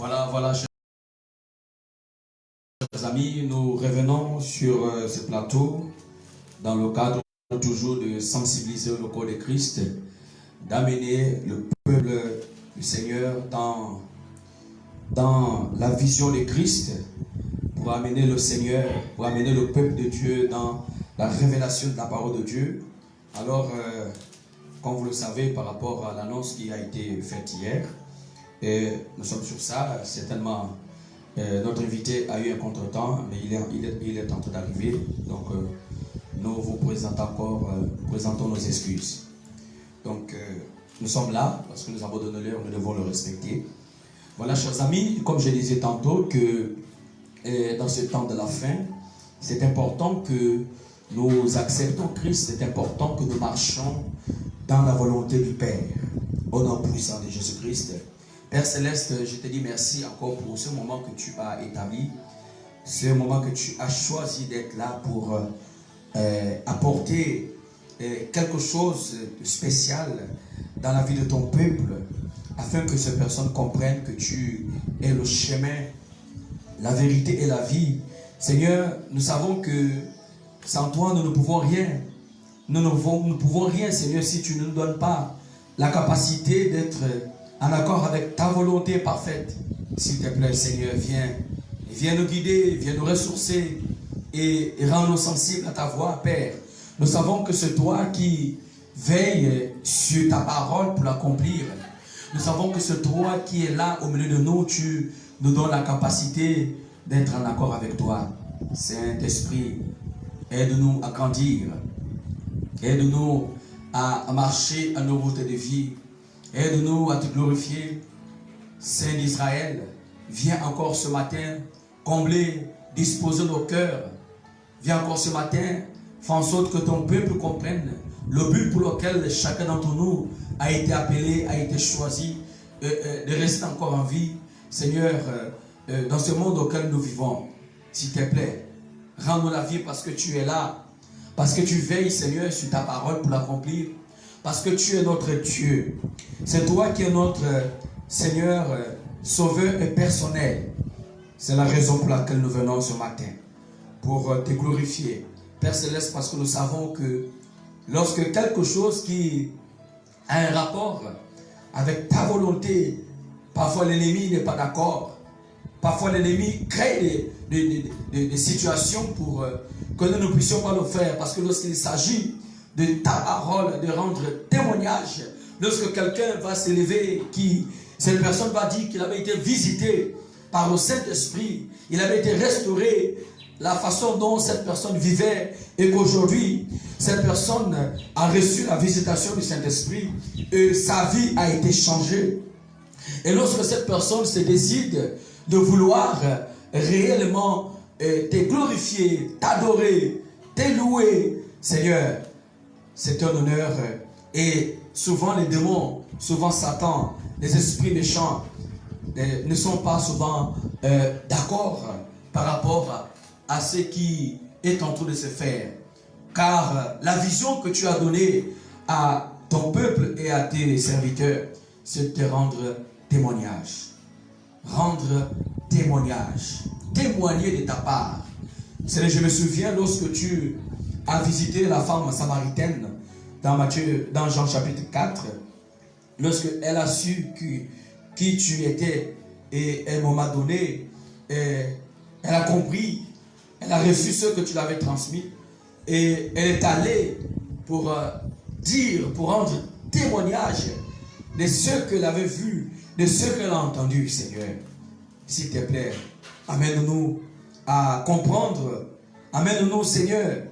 Voilà, chers amis, nous revenons sur ce plateau dans le cadre toujours de sensibiliser le corps de Christ, d'amener le peuple du Seigneur dans la vision de Christ, pour amener le Seigneur, pour amener le peuple de Dieu dans la révélation de la parole de Dieu. Alors, comme vous le savez, par rapport à l'annonce qui a été faite hier, nous sommes sur ça, certainement notre invité a eu un contretemps, mais il est en train d'arriver, donc nous vous présentons nos excuses. Donc nous sommes là, parce que nous avons donné l'heure, nous devons le respecter. Voilà, chers amis, comme je disais tantôt, que dans ce temps de la fin, c'est important que nous acceptons Christ, c'est important que nous marchions dans la volonté du Père, au nom puissant de Jésus-Christ. Père Céleste, je te dis merci encore pour ce moment que tu as établi, ce moment que tu as choisi d'être là pour apporter quelque chose de spécial dans la vie de ton peuple, afin que ces personnes comprennent que tu es le chemin, la vérité et la vie. Seigneur, nous savons que sans toi, nous ne pouvons rien. Nous ne pouvons rien, Seigneur, si tu ne nous donnes pas la capacité d'être en accord avec ta volonté parfaite. S'il te plaît, Seigneur, viens nous guider, viens nous ressourcer et rends-nous sensibles à ta voix, Père. Nous savons que c'est toi qui veilles sur ta parole pour l'accomplir. Nous savons que c'est toi qui es là au milieu de nous. Tu nous donnes la capacité d'être en accord avec toi. Saint-Esprit, aide-nous à grandir. Aide-nous à marcher à nos routes de vie. Aide-nous à te glorifier. Saint d'Israël, viens encore ce matin combler, disposer nos cœurs. Viens encore ce matin, fais en sorte que ton peuple comprenne le but pour lequel chacun d'entre nous a été appelé, a été choisi de rester encore en vie. Seigneur, dans ce monde auquel nous vivons, s'il te plaît, rends-nous la vie parce que tu es là, parce que tu veilles, Seigneur, sur ta parole pour l'accomplir, parce que tu es notre Dieu. C'est toi qui es notre Seigneur, sauveur et personnel. C'est la raison pour laquelle nous venons ce matin, pour te glorifier. Père Céleste, parce que nous savons que lorsque quelque chose qui a un rapport avec ta volonté, parfois l'ennemi n'est pas d'accord. Parfois l'ennemi crée des situations pour que nous ne puissions pas le faire. Parce que lorsqu'il s'agit de ta parole, de rendre témoignage, lorsque quelqu'un va s'élever, cette personne va dire qu'il avait été visité par le Saint-Esprit, il avait été restauré, la façon dont cette personne vivait, et qu'aujourd'hui, cette personne a reçu la visitation du Saint-Esprit et sa vie a été changée. Et lorsque cette personne se décide de vouloir réellement te glorifier, t'adorer, te louer, Seigneur, c'est un honneur. Et souvent les démons, souvent Satan, les esprits méchants ne sont pas souvent d'accord par rapport à ce qui est en train de se faire. Car la vision que tu as donnée à ton peuple et à tes serviteurs, c'est de rendre témoignage. Rendre témoignage. Témoigner de ta part. Je me souviens lorsque tu as visité la femme samaritaine dans Jean chapitre 4, lorsque elle a su qui tu étais et à un moment donné, elle a compris, elle a reçu ce que tu l'avais transmis et elle est allée pour pour rendre témoignage de ce qu'elle avait vu, de ce qu'elle a entendu, Seigneur. S'il te plaît, amène-nous à comprendre, amène-nous, Seigneur,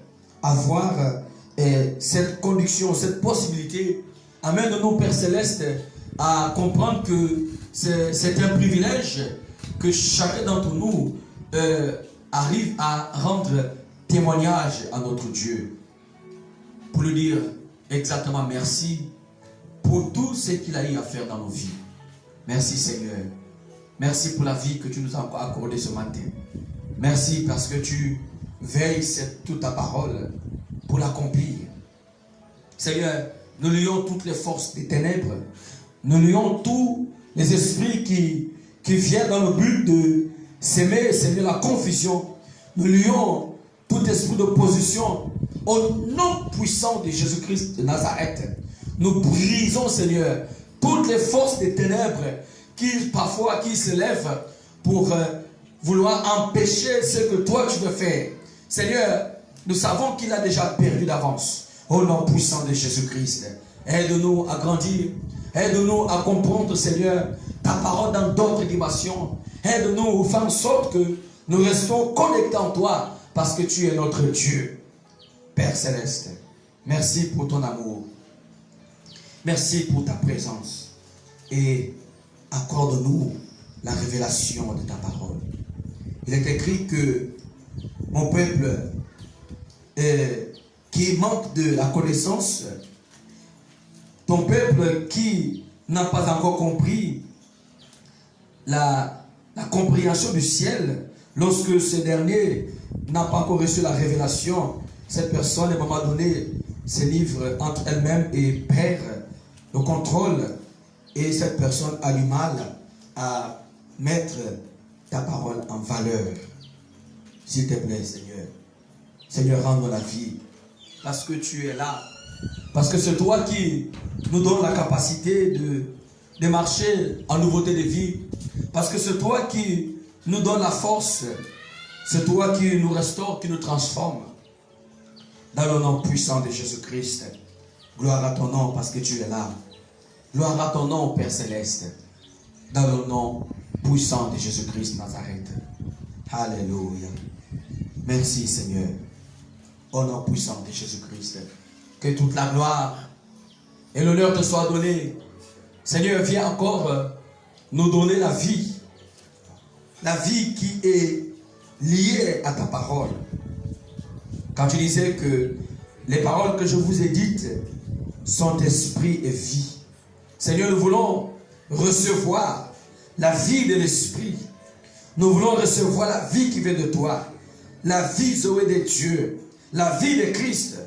à voir cette conduction, cette possibilité. Amène-nous, Père Céleste, à comprendre que c'est un privilège que chacun d'entre nous arrive à rendre témoignage à notre Dieu, pour lui dire exactement merci pour tout ce qu'il a eu à faire dans nos vies. Merci Seigneur. Merci pour la vie que tu nous as accordée ce matin. Merci parce que tu veilles sur toute ta parole pour l'accomplir. Seigneur, nous lions toutes les forces des ténèbres. Nous lions tous les esprits qui vient dans le but de s'aimer, Seigneur, la confusion. Nous lions tout esprit d'opposition au nom puissant de Jésus-Christ de Nazareth. Nous brisons, Seigneur, toutes les forces des ténèbres qui parfois qui se lèvent pour vouloir empêcher ce que toi tu veux faire. Seigneur, nous savons qu'il a déjà perdu d'avance. Au nom puissant de Jésus-Christ, aide-nous à grandir. Aide-nous à comprendre, Seigneur, ta parole dans d'autres dimensions. Aide-nous à faire en sorte que nous restons connectés en toi parce que tu es notre Dieu. Père Céleste, merci pour ton amour. Merci pour ta présence. Et accorde-nous la révélation de ta parole. Il est écrit que mon peuple qui manque de la connaissance, ton peuple qui n'a pas encore compris la compréhension du ciel, lorsque ce dernier n'a pas encore reçu la révélation, cette personne, à un moment donné, se livre entre elle-même et perd le contrôle. Et cette personne a du mal à mettre ta parole en valeur. S'il te plaît, Seigneur. Seigneur, rends-nous la vie. Parce que tu es là. Parce que c'est toi qui nous donne la capacité de marcher en nouveauté de vie. Parce que c'est toi qui nous donne la force. C'est toi qui nous restaure, qui nous transforme. Dans le nom puissant de Jésus-Christ. Gloire à ton nom parce que tu es là. Gloire à ton nom, Père Céleste. Dans le nom puissant de Jésus-Christ Nazareth. Alléluia. Merci Seigneur. Au nom puissant de Jésus-Christ. Que toute la gloire et l'honneur te soient donnés. Seigneur, viens encore nous donner la vie. La vie qui est liée à ta parole. Quand tu disais que les paroles que je vous ai dites sont esprit et vie. Seigneur, nous voulons recevoir la vie de l'esprit. Nous voulons recevoir la vie qui vient de toi. La vie Zoé de Dieu. La vie de Christ.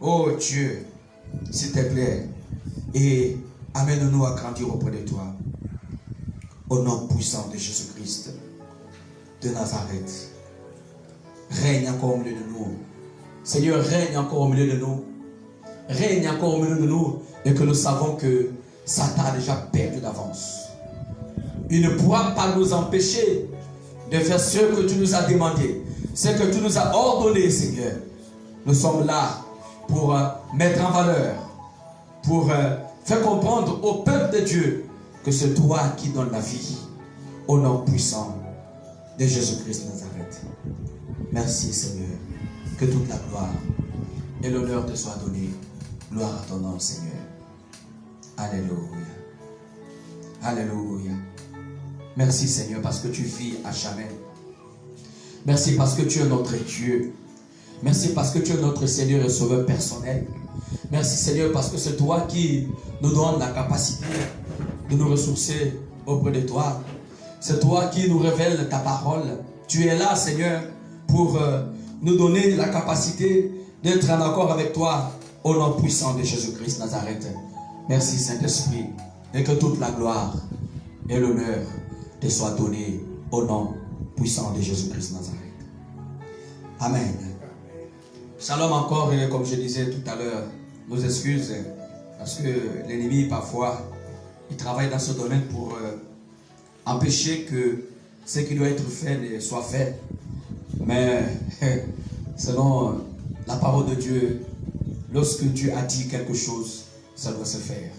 Oh Dieu, s'il te plaît. Et amène-nous à grandir auprès de toi. Au nom puissant de Jésus-Christ de Nazareth. Règne encore au milieu de nous. Seigneur, règne encore au milieu de nous. Règne encore au milieu de nous. Et que nous savons que Satan a déjà perdu d'avance. Il ne pourra pas nous empêcher de faire ce que tu nous as demandé. Ce que tu nous as ordonné, Seigneur. Nous sommes là pour mettre en valeur. Pour faire comprendre au peuple de Dieu que c'est toi qui donnes la vie. Au nom puissant de Jésus-Christ de Nazareth. Merci Seigneur. Que toute la gloire et l'honneur te soient donnés. Gloire à ton nom Seigneur. Alléluia. Alléluia. Merci Seigneur parce que tu vis à jamais. Merci parce que tu es notre Dieu. Merci parce que tu es notre Seigneur et Sauveur personnel. Merci Seigneur parce que c'est toi qui nous donne la capacité de nous ressourcer auprès de toi. C'est toi qui nous révèle ta parole. Tu es là Seigneur pour nous donner la capacité d'être en accord avec toi au nom puissant de Jésus-Christ Nazareth. Merci Saint-Esprit et que toute la gloire et l'honneur te soient donnés au nom puissant de Jésus-Christ Nazareth. Amen. Shalom encore et comme je disais tout à l'heure, nos excuses parce que l'ennemi parfois il travaille dans ce domaine pour empêcher que ce qui doit être fait soit fait. Mais selon la parole de Dieu, lorsque Dieu a dit quelque chose, ça doit se faire.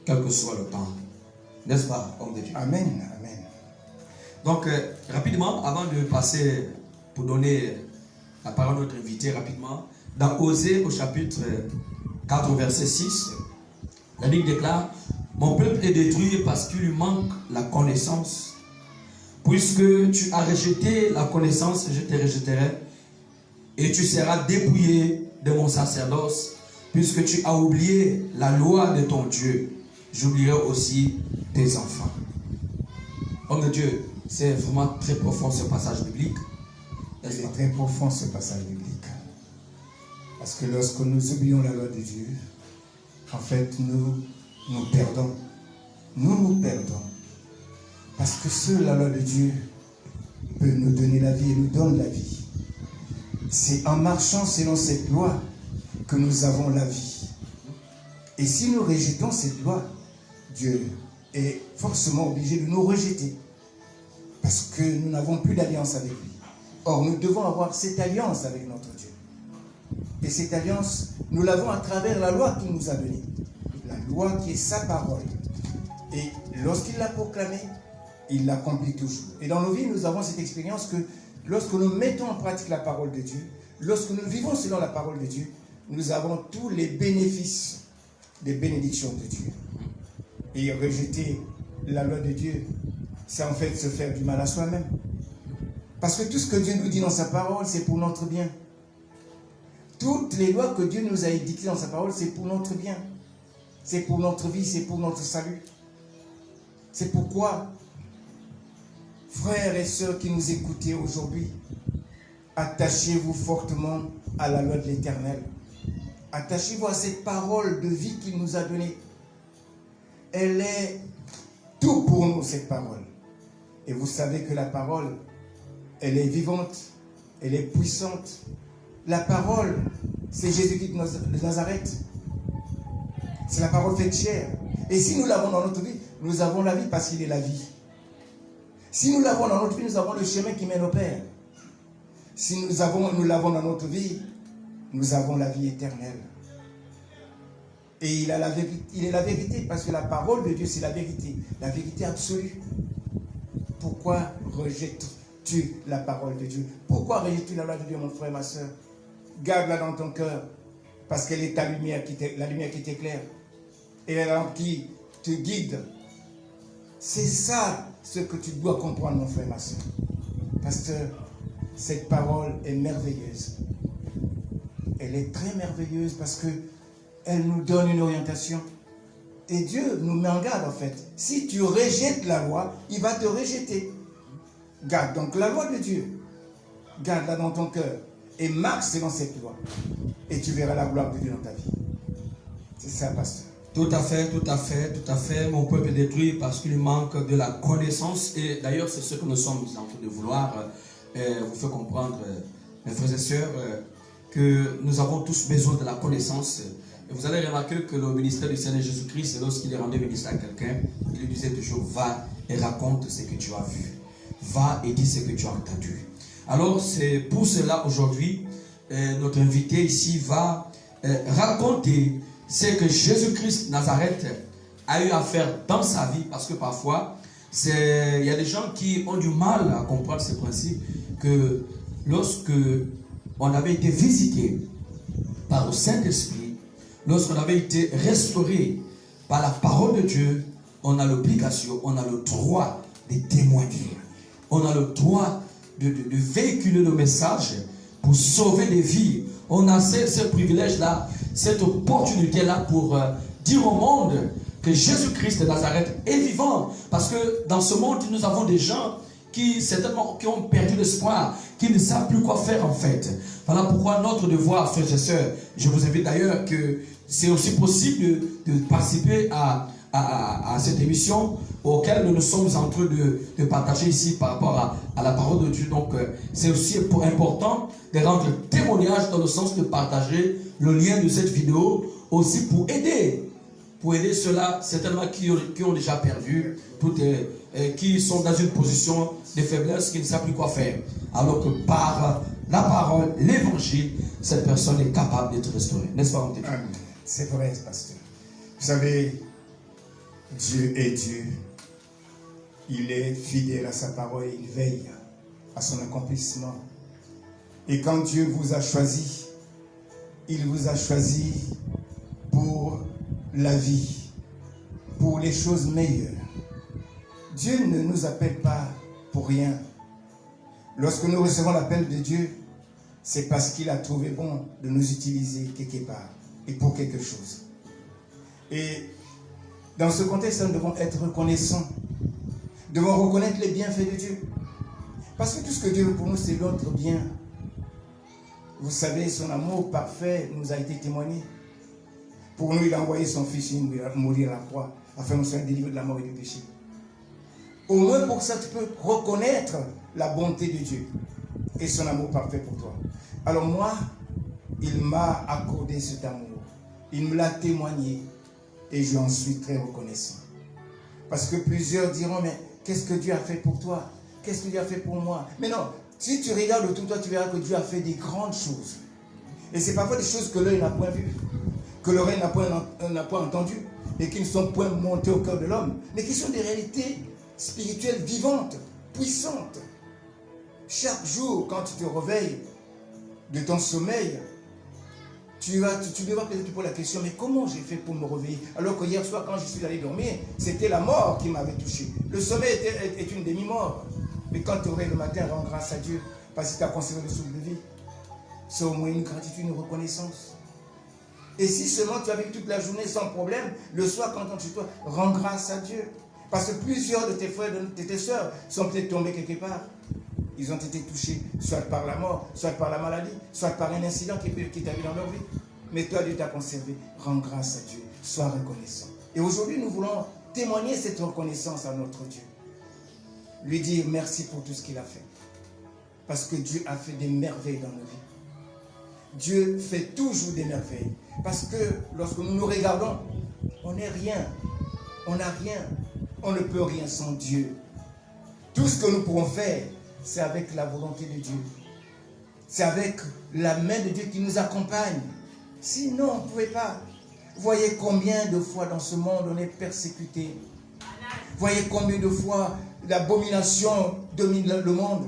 Quel que soit le temps. N'est-ce pas, homme de Dieu? Amen. Amen. Donc, rapidement, avant de passer pour donner la parole à notre invité, rapidement, dans Osée au chapitre 4, verset 6, la Bible déclare: mon peuple est détruit parce qu'il lui manque la connaissance. Puisque tu as rejeté la connaissance, je te rejetterai. Et tu seras dépouillé de mon sacerdoce. Puisque tu as oublié la loi de ton Dieu, j'oublierai aussi tes enfants. Homme de Dieu, c'est vraiment très profond ce passage biblique. Il est très profond ce passage biblique. Parce que lorsque nous oublions la loi de Dieu, en fait, nous perdons. Nous perdons. Parce que seule la loi de Dieu peut nous donner la vie et nous donne la vie. C'est en marchant selon cette loi que nous avons la vie. Et si nous rejetons cette loi, Dieu est forcément obligé de nous rejeter. Parce que nous n'avons plus d'alliance avec lui. Or, nous devons avoir cette alliance avec notre Dieu. Et cette alliance, nous l'avons à travers la loi qu'il nous a donnée. La loi qui est sa parole. Et lorsqu'il l'a proclamée, il l'accomplit toujours. Et dans nos vies, nous avons cette expérience que lorsque nous mettons en pratique la parole de Dieu, lorsque nous vivons selon la parole de Dieu, nous avons tous les bénéfices des bénédictions de Dieu. Et rejeter la loi de Dieu, c'est en fait se faire du mal à soi-même. Parce que tout ce que Dieu nous dit dans sa parole, c'est pour notre bien. Toutes les lois que Dieu nous a édictées dans sa parole, c'est pour notre bien. C'est pour notre vie, c'est pour notre salut. C'est pourquoi, frères et sœurs qui nous écoutez aujourd'hui, attachez-vous fortement à la loi de l'Éternel. Attachez-vous à cette parole de vie qu'il nous a donnée. Elle est tout pour nous, cette parole. Et vous savez que la parole, elle est vivante, elle est puissante. La parole, c'est Jésus-Christ de Nazareth. C'est la parole faite chair. Et si nous l'avons dans notre vie, nous avons la vie parce qu'il est la vie. Si nous l'avons dans notre vie, nous avons le chemin qui mène au Père. Si nous l'avons dans notre vie, nous avons la vie éternelle. Et il est la vérité, parce que la parole de Dieu, c'est la vérité absolue. Pourquoi rejettes-tu la parole de Dieu? Pourquoi rejettes-tu la loi de Dieu, mon frère, ma soeur? Garde-la dans ton cœur, parce qu'elle est la lumière qui t'éclaire. Et la lampe qui te guide. C'est ça ce que tu dois comprendre, mon frère, ma soeur. Pasteur, cette parole est merveilleuse. Elle est très merveilleuse parce que elle nous donne une orientation. Et Dieu nous met en garde, en fait. Si tu rejettes la loi, il va te rejeter. Garde donc la loi de Dieu. Garde-la dans ton cœur. Et marche selon cette loi. Et tu verras la gloire de Dieu dans ta vie. C'est ça, pasteur. Tout à fait, tout à fait, tout à fait. Mon peuple est détruit parce qu'il manque de la connaissance. Et d'ailleurs, c'est ce que nous sommes en train de vouloir vous faire comprendre, mes frères et sœurs, que nous avons tous besoin de la connaissance. Et vous allez remarquer que le ministère du Seigneur Jésus-Christ, lorsqu'il est rendu ministre à quelqu'un, il lui disait toujours, va et raconte ce que tu as vu. Va et dis ce que tu as entendu. Alors, c'est pour cela aujourd'hui, notre invité ici va raconter ce que Jésus-Christ Nazareth a eu à faire dans sa vie, parce que parfois, il y a des gens qui ont du mal à comprendre ce principe, que lorsque on avait été visité par le Saint-Esprit, lorsqu'on avait été restauré par la parole de Dieu, on a l'obligation, on a le droit de témoigner. On a le droit de véhiculer le message pour sauver des vies. On a ce privilège-là, cette opportunité-là pour dire au monde que Jésus-Christ de Nazareth est vivant. Parce que dans ce monde, nous avons des gens qui certainement qui ont perdu l'espoir, qui ne savent plus quoi faire en fait. Voilà pourquoi notre devoir, frères et sœurs, je vous invite d'ailleurs que c'est aussi possible de participer à cette émission auquel nous sommes en train de partager ici par rapport à la parole de Dieu. Donc c'est aussi important de rendre témoignage dans le sens de partager le lien de cette vidéo aussi pour aider ceux-là certainement qui ont déjà perdu, qui sont dans une position de faiblesse, qui ne savent plus quoi faire. Alors que par la parole, l'évangile, cette personne est capable d'être restaurée. N'est-ce pas, mon Dieu? C'est vrai, pasteur. Vous savez, Dieu est Dieu. Il est fidèle à sa parole et il veille à son accomplissement. Et quand Dieu vous a choisi, il vous a choisi pour la vie, pour les choses meilleures. Dieu ne nous appelle pas pour rien. Lorsque nous recevons l'appel de Dieu, c'est parce qu'il a trouvé bon de nous utiliser quelque part et pour quelque chose. Et dans ce contexte, nous devons être reconnaissants. Nous devons reconnaître les bienfaits de Dieu. Parce que tout ce que Dieu veut pour nous, c'est notre bien. Vous savez, son amour parfait nous a été témoigné. Pour nous, il a envoyé son Fils mourir à la croix, afin que nous soyons délivrés de la mort et du péché. Au moins pour ça, tu peux reconnaître la bonté de Dieu et son amour parfait pour toi. Alors moi, il m'a accordé cet amour. Il me l'a témoigné et j'en suis très reconnaissant. Parce que plusieurs diront, mais qu'est-ce que Dieu a fait pour toi? Qu'est-ce que Dieu a fait pour moi? Mais non, si tu regardes autour de toi, tu verras que Dieu a fait des grandes choses. Et c'est parfois des choses que l'œil n'a point vues, que l'oreille n'a point entendues, et qui ne sont point montées au cœur de l'homme, mais qui sont des réalités spirituelles vivantes, puissantes. Chaque jour, quand tu te réveilles de ton sommeil, tu devras peut-être te poser la question, mais comment j'ai fait pour me réveiller? Alors que hier soir, quand je suis allé dormir, c'était la mort qui m'avait touché. Le sommeil est une demi-mort. Mais quand tu aurais le matin, rends grâce à Dieu, parce que tu as conservé le souffle de vie. C'est au moins une gratitude, une reconnaissance. Et si seulement tu as vécu toute la journée sans problème, le soir, quand tu entres chez toi, rends grâce à Dieu. Parce que plusieurs de tes frères, de tes soeurs sont peut-être tombés quelque part. Ils ont été touchés soit par la mort, soit par la maladie, soit par un incident qui est arrivé dans leur vie. Mais toi, Dieu t'a conservé. Rends grâce à Dieu. Sois reconnaissant. Et aujourd'hui, nous voulons témoigner cette reconnaissance à notre Dieu. Lui dire merci pour tout ce qu'il a fait. Parce que Dieu a fait des merveilles dans nos vies. Dieu fait toujours des merveilles. Parce que lorsque nous nous regardons, on n'est rien. On n'a rien. On ne peut rien sans Dieu. Tout ce que nous pouvons faire, c'est avec la volonté de Dieu. C'est avec la main de Dieu qui nous accompagne. Sinon, on ne pouvait pas. Voyez combien de fois dans ce monde on est persécuté. Voyez combien de fois l'abomination domine le monde.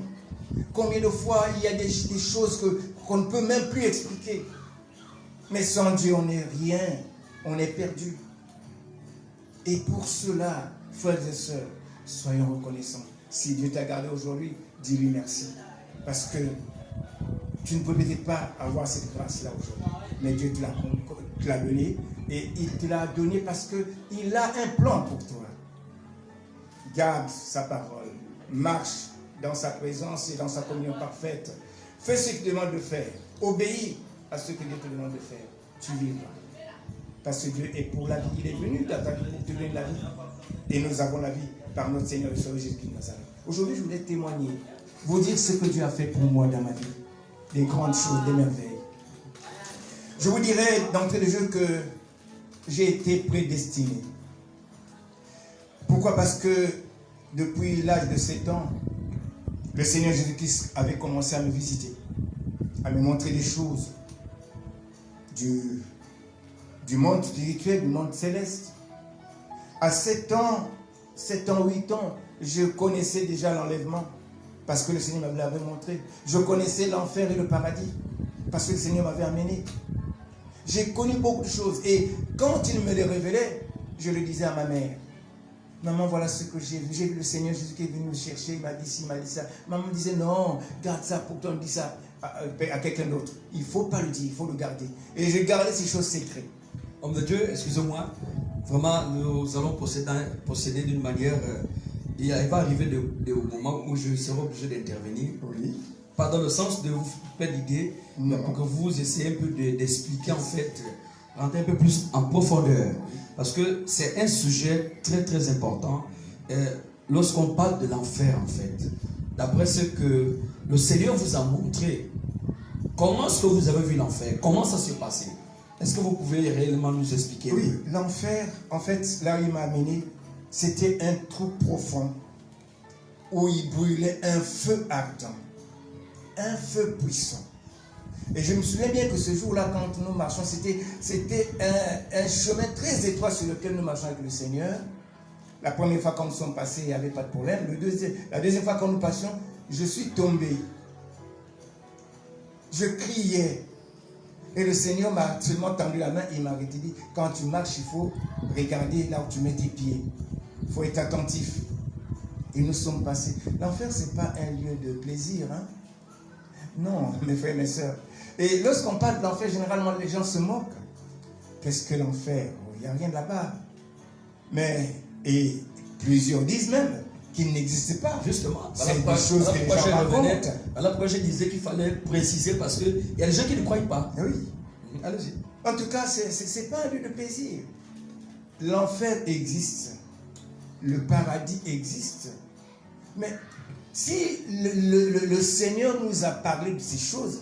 Combien de fois il y a des choses qu'on ne peut même plus expliquer. Mais sans Dieu, on n'est rien. On est perdu. Et pour cela, frères et sœurs, soyons reconnaissants. Si Dieu t'a gardé aujourd'hui, dis-lui merci. Parce que tu ne peux peut-être pas avoir cette grâce-là aujourd'hui. Mais Dieu te l'a donné. Et il te l'a donné parce qu'il a un plan pour toi. Garde sa parole. Marche dans sa présence et dans sa communion parfaite. Fais ce qu'il te demande de faire. Obéis à ce que Dieu te demande de faire. Tu vivras. Parce que Dieu est pour la vie. Il est venu dans ta vie pour te donner la vie. Et nous avons la vie par notre Seigneur et Sauveur Jésus-Christ de Nazareth. Aujourd'hui, je voulais témoigner, vous dire ce que Dieu a fait pour moi dans ma vie. Des grandes choses, des merveilles. Je vous dirais d'entrée de jeu que j'ai été prédestiné. Pourquoi? Parce que depuis l'âge de 7 ans, le Seigneur Jésus-Christ avait commencé à me visiter, à me montrer des choses du monde spirituel, du monde céleste. À 7 ans, 8 ans, je connaissais déjà l'enlèvement parce que le Seigneur me l'avait montré. Je connaissais l'enfer et le paradis parce que le Seigneur m'avait amené. J'ai connu beaucoup de choses et quand il me les révélait, je le disais à ma mère. Maman, voilà ce que j'ai vu. J'ai vu le Seigneur Jésus qui est venu me chercher, il m'a dit ci, il m'a dit ça. Maman me disait non, garde ça, pourtant on dit ça à quelqu'un d'autre. Il ne faut pas le dire, il faut le garder. Et je gardais ces choses secrètes. Homme de Dieu, excusez-moi, vraiment nous allons procéder d'une manière, il va arriver des moments où je serai obligé d'intervenir. Oui. Pas dans le sens de vous faire l'idée, mais pour que vous essayez un peu d'expliquer en fait, rentrer un peu plus en profondeur. Parce que c'est un sujet très très important. Lorsqu'on parle de l'enfer en fait, d'après ce que le Seigneur vous a montré, comment est-ce que vous avez vu l'enfer? Comment ça s'est passé? Est-ce que vous pouvez réellement nous expliquer? Oui, l'enfer, en fait, là où il m'a amené, c'était un trou profond où il brûlait un feu ardent, un feu puissant. Et je me souviens bien que ce jour-là, quand nous marchons, c'était un chemin très étroit sur lequel nous marchons avec le Seigneur. La première fois quand nous sommes passés, il n'y avait pas de problème. La deuxième fois quand nous passions, je suis tombé. Je criais. Et le Seigneur m'a seulement tendu la main et il m'a dit, quand tu marches, il faut regarder là où tu mets tes pieds. Il faut être attentif. Et nous sommes passés. L'enfer, ce n'est pas un lieu de plaisir. Hein? Non, mes frères et mes sœurs. Et lorsqu'on parle de l'enfer, généralement, les gens se moquent. Qu'est-ce que l'enfer? Il n'y a rien là-bas. Et plusieurs disent même qu'il n'existe pas. Justement, c'est des choses que les gens racontent. Voilà pourquoi je disais qu'il fallait préciser parce qu'il y a des gens qui ne croient pas. Oui. le paradis existe. Mais si le Seigneur nous a parlé de ces choses,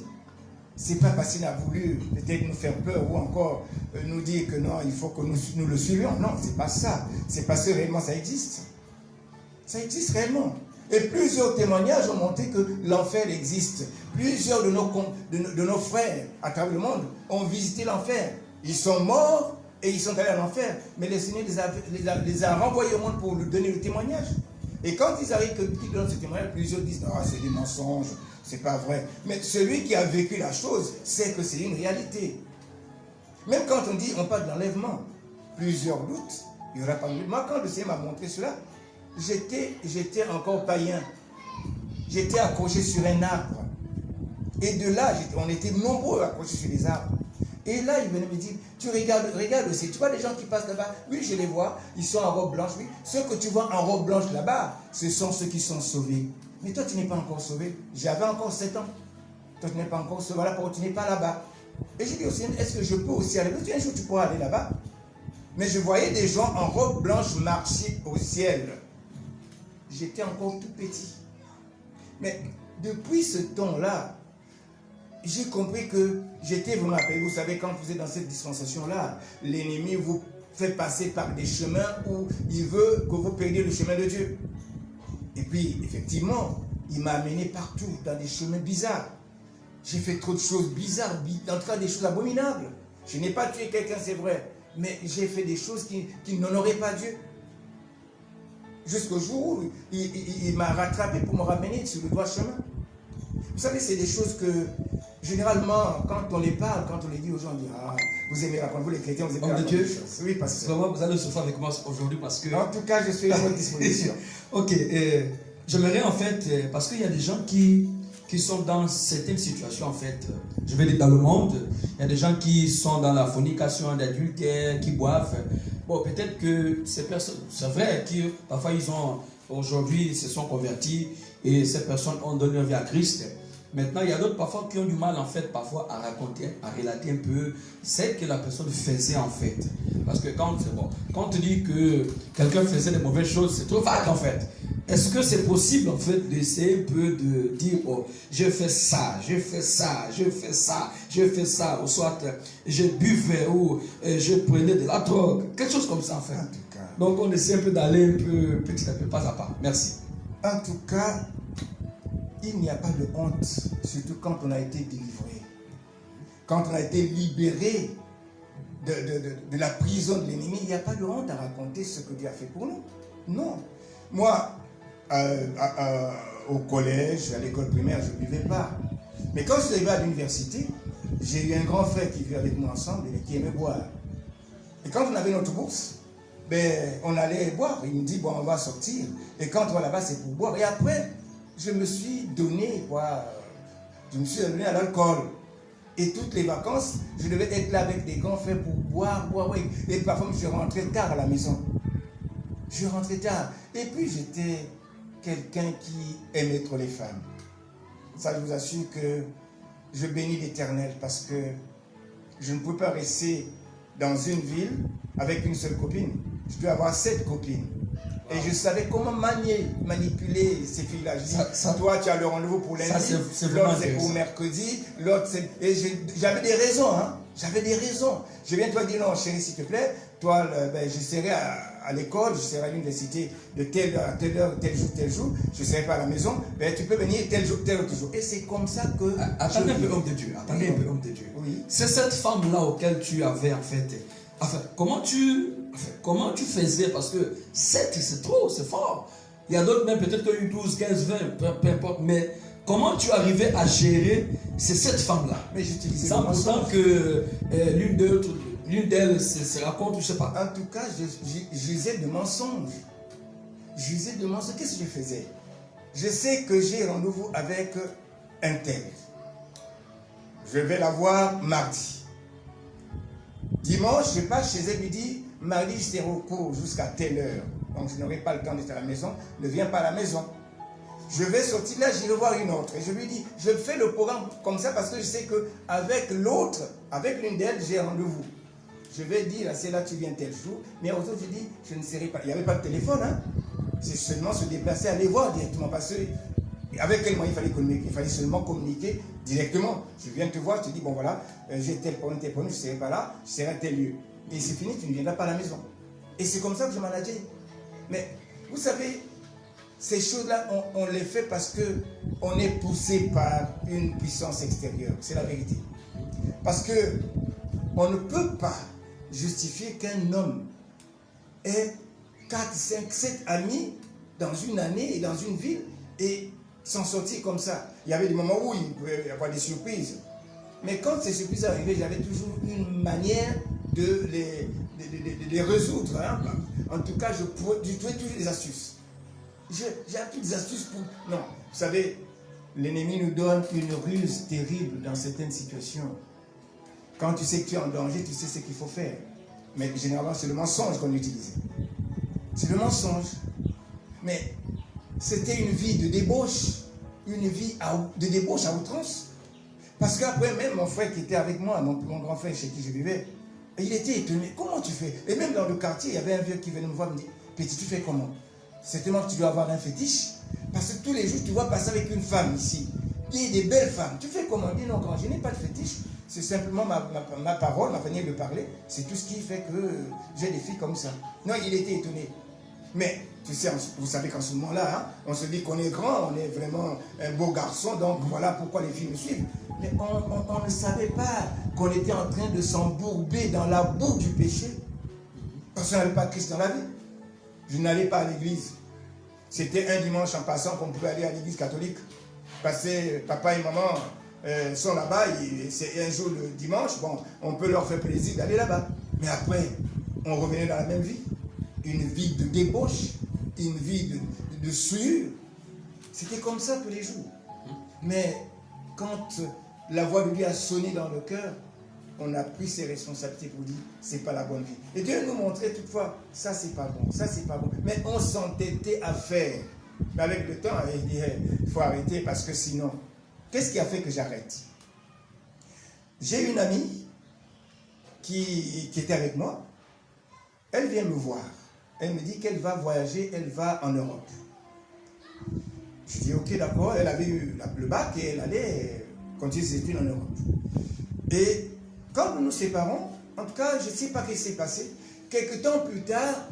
c'est pas parce qu'il a voulu peut-être nous faire peur ou encore nous dire que non, il faut que nous le suivions. Non, c'est pas ça. C'est parce que réellement ça existe. Ça existe réellement. Et plusieurs témoignages ont montré que l'enfer existe. Plusieurs de nos frères à travers le monde ont visité l'enfer. Ils sont morts et ils sont allés à l'enfer. Mais le Seigneur les a renvoyés au monde pour lui donner le témoignage. Et quand ils arrivent, qu'ils donnent ce témoignage, plusieurs disent non, c'est des mensonges, c'est pas vrai. Mais celui qui a vécu la chose sait que c'est une réalité. Même quand on dit, on parle de l'enlèvement, plusieurs doutent, il n'y aura pas de doute. Moi, quand le Seigneur m'a montré cela, j'étais encore païen. J'étais accroché sur un arbre. Et de là, on était nombreux accrochés sur les arbres. Et là, il venait me dire, tu regarde aussi, tu vois les gens qui passent là-bas? Oui, je les vois, ils sont en robe blanche, oui. Ceux que tu vois en robe blanche là-bas, ce sont ceux qui sont sauvés. Mais toi, tu n'es pas encore sauvé. J'avais encore 7 ans. Toi, tu n'es pas encore sauvé, voilà pourquoi tu n'es pas là-bas. Et j'ai dit au Seigneur, est-ce que je peux aussi aller? Un jour, tu pourras aller là-bas. Mais je voyais des gens en robe blanche marcher au ciel. J'étais encore tout petit. Mais depuis ce temps-là, j'ai compris que j'étais vraiment appelé. Vous savez, quand vous êtes dans cette dispensation-là, l'ennemi vous fait passer par des chemins où il veut que vous perdiez le chemin de Dieu. Et puis, effectivement, il m'a amené partout, dans des chemins bizarres. J'ai fait trop de choses bizarres, en tout cas des choses abominables. Je n'ai pas tué quelqu'un, c'est vrai, mais j'ai fait des choses qui n'honoraient pas Dieu. Jusqu'au jour où il m'a rattrapé pour me ramener sur le droit chemin. Vous savez, c'est des choses que, généralement, quand on les parle, quand on les dit aux gens, on dit, ah, vous aimez raconter, vous les chrétiens, vous aimez raconter des choses. Oui, parce que... Vraiment, vous allez souffrir avec moi aujourd'hui parce que... En tout cas, je suis à votre disposition. Ok, j'aimerais en fait, parce qu'il y a des gens qui sont dans certaines situations, en fait, je vais dire dans le monde, il y a des gens qui sont dans la fornication, l'adultère, qui boivent. Bon, peut-être que ces personnes, c'est vrai que parfois ils ont, aujourd'hui, ils se sont convertis et ces personnes ont donné leur vie à Christ. Maintenant, il y a d'autres parfois qui ont du mal en fait parfois à raconter, à relater un peu ce que la personne faisait en fait. Parce que quand on te dit que quelqu'un faisait des mauvaises choses, c'est trop vague en fait. Est-ce que c'est possible en fait d'essayer un peu de dire, oh, je fais ça, je fais ça, je fais ça, je fais ça, ou soit je buvais ou je prenais de la drogue, quelque chose comme ça en fait. En tout cas. Donc on essaie un peu d'aller un peu petit à petit, pas à pas. Merci. En tout cas, il n'y a pas de honte, surtout quand on a été délivré. Quand on a été libéré de la prison de l'ennemi, il n'y a pas de honte à raconter ce que Dieu a fait pour nous. Non. Moi, au collège, à l'école primaire, je ne buvais pas. Mais quand je suis arrivé à l'université, j'ai eu un grand frère qui vivait avec moi ensemble et qui aimait boire. Et quand on avait notre bourse, ben, on allait boire. Il me dit, bon, on va sortir. Et quand on va là-bas, c'est pour boire. Et après, je me suis donné, je me suis donné à l'alcool. Et toutes les vacances, je devais être là avec des grands frères pour boire. Et parfois, je rentrais tard à la maison. Je rentrais tard. Et puis, j'étais quelqu'un qui aimait trop les femmes. Ça, je vous assure que je bénis l'Éternel parce que je ne peux pas rester dans une ville avec une seule copine. Je dois avoir 7 copines. Et je savais comment manipuler ces filles-là. Je dis, toi, tu as le rendez-vous pour lundi, l'autre c'est pour mercredi, l'autre c'est... Et j'avais des raisons, hein. J'avais des raisons. Je viens te dire, non, chérie, s'il te plaît, toi, je serai à l'école, je serai à l'université de telle heure à telle heure, tel jour, je ne serai pas à la maison, ben, tu peux venir tel jour, tel autre jour. Et c'est comme ça que... Attendez un peu, homme de Dieu. Attendez un peu, homme de Dieu. Oui. C'est cette femme-là auquel tu avais, en fait... Enfin, comment tu faisais? Parce que 7, c'est trop, c'est fort. Il y a d'autres, même peut-être que 12, 15, 20, peu importe. Mais comment tu arrivais à gérer ces 7 femmes-là? Mais j'utilisais sans pourtant que l'une d'elles se raconte, je ne sais pas. En tout cas, j'usais de mensonges. J'usais de mensonges. Qu'est-ce que je faisais? Je sais que j'ai rendez-vous avec un tel. Je vais la voir mardi. Dimanche, je passe chez elle, lui dis, mardi, je serai au cours jusqu'à telle heure. Donc, je n'aurai pas le temps d'être à la maison. Ne viens pas à la maison. Je vais sortir là, j'irai voir une autre. Et je lui dis, je fais le programme comme ça parce que je sais qu'avec l'autre, avec l'une d'elles, j'ai rendez-vous. je vais dire à celle-là, tu viens tel jour, mais aux autres, je dis, je ne serai pas. Il n'y avait pas de téléphone, hein. C'est seulement se déplacer, aller voir directement, parce que avec quel moyen il fallait communiquer? Il fallait seulement communiquer directement. Je viens te voir, je te dis, bon voilà, j'ai tel problème, je ne serai pas là, je serai à tel lieu. Et c'est fini, tu ne viendras pas à la maison. Et c'est comme ça que je manageais. Mais vous savez, ces choses-là, on les fait parce qu'on est poussé par une puissance extérieure. C'est la vérité. Parce que on ne peut pas justifier qu'un homme ait 4, 5, 7 amis dans une année et dans une ville et s'en sortir comme ça. Il y avait des moments où il pouvait y avoir des surprises. Mais quand ces surprises arrivaient, j'avais toujours une manière de les résoudre. Hein. En tout cas, je trouvais toujours des astuces. J'ai appris des astuces pour... Non, vous savez, l'ennemi nous donne une ruse terrible dans certaines situations. Quand tu sais que tu es en danger, tu sais ce qu'il faut faire. Mais généralement, c'est le mensonge qu'on utilise. C'est le mensonge. Mais c'était une vie de débauche. Une vie de débauche à outrance. Parce qu'après, même mon frère qui était avec moi, mon grand frère chez qui je vivais, il était étonné. Comment tu fais? Et même dans le quartier, il y avait un vieux qui venait me voir et me dit, petit, tu fais comment? Certainement que tu dois avoir un fétiche. Parce que tous les jours, tu vois passer avec une femme ici. Il y a des belles femmes. Tu fais comment? Il dit non, grand, je n'ai pas de fétiche. C'est simplement ma parole, ma manière de parler. C'est tout ce qui fait que j'ai des filles comme ça. Non, il était étonné. Mais, tu sais, vous savez qu'en ce moment-là, hein, on se dit qu'on est grand, on est vraiment un beau garçon, donc voilà pourquoi les filles nous suivent. Mais on ne savait pas qu'on était en train de s'embourber dans la boue du péché. Parce qu'on n'avait pas de Christ dans la vie. Je n'allais pas à l'église. C'était un dimanche en passant qu'on pouvait aller à l'église catholique. Parce que papa et maman sont là-bas, c'est un jour le dimanche, bon, on peut leur faire plaisir d'aller là-bas. Mais après, on revenait dans la même vie. Une vie de débauche, une vie de souillure. C'était comme ça tous les jours. Mais quand la voix de Dieu a sonné dans le cœur, on a pris ses responsabilités pour dire, c'est pas la bonne vie. Et Dieu nous montrait toutefois, ça c'est pas bon, ça c'est pas bon. Mais on s'entêtait à faire. Mais avec le temps, il dit, il faut arrêter parce que sinon, qu'est-ce qui a fait que j'arrête? J'ai une amie qui était avec moi. Elle vient me voir. Elle me dit qu'elle va voyager, elle va en Europe. Je dis, ok, d'accord. Elle avait eu le bac et elle allait continuer ses études en Europe. Et quand nous nous séparons, en tout cas, je ne sais pas ce qui s'est passé. Quelques temps plus tard,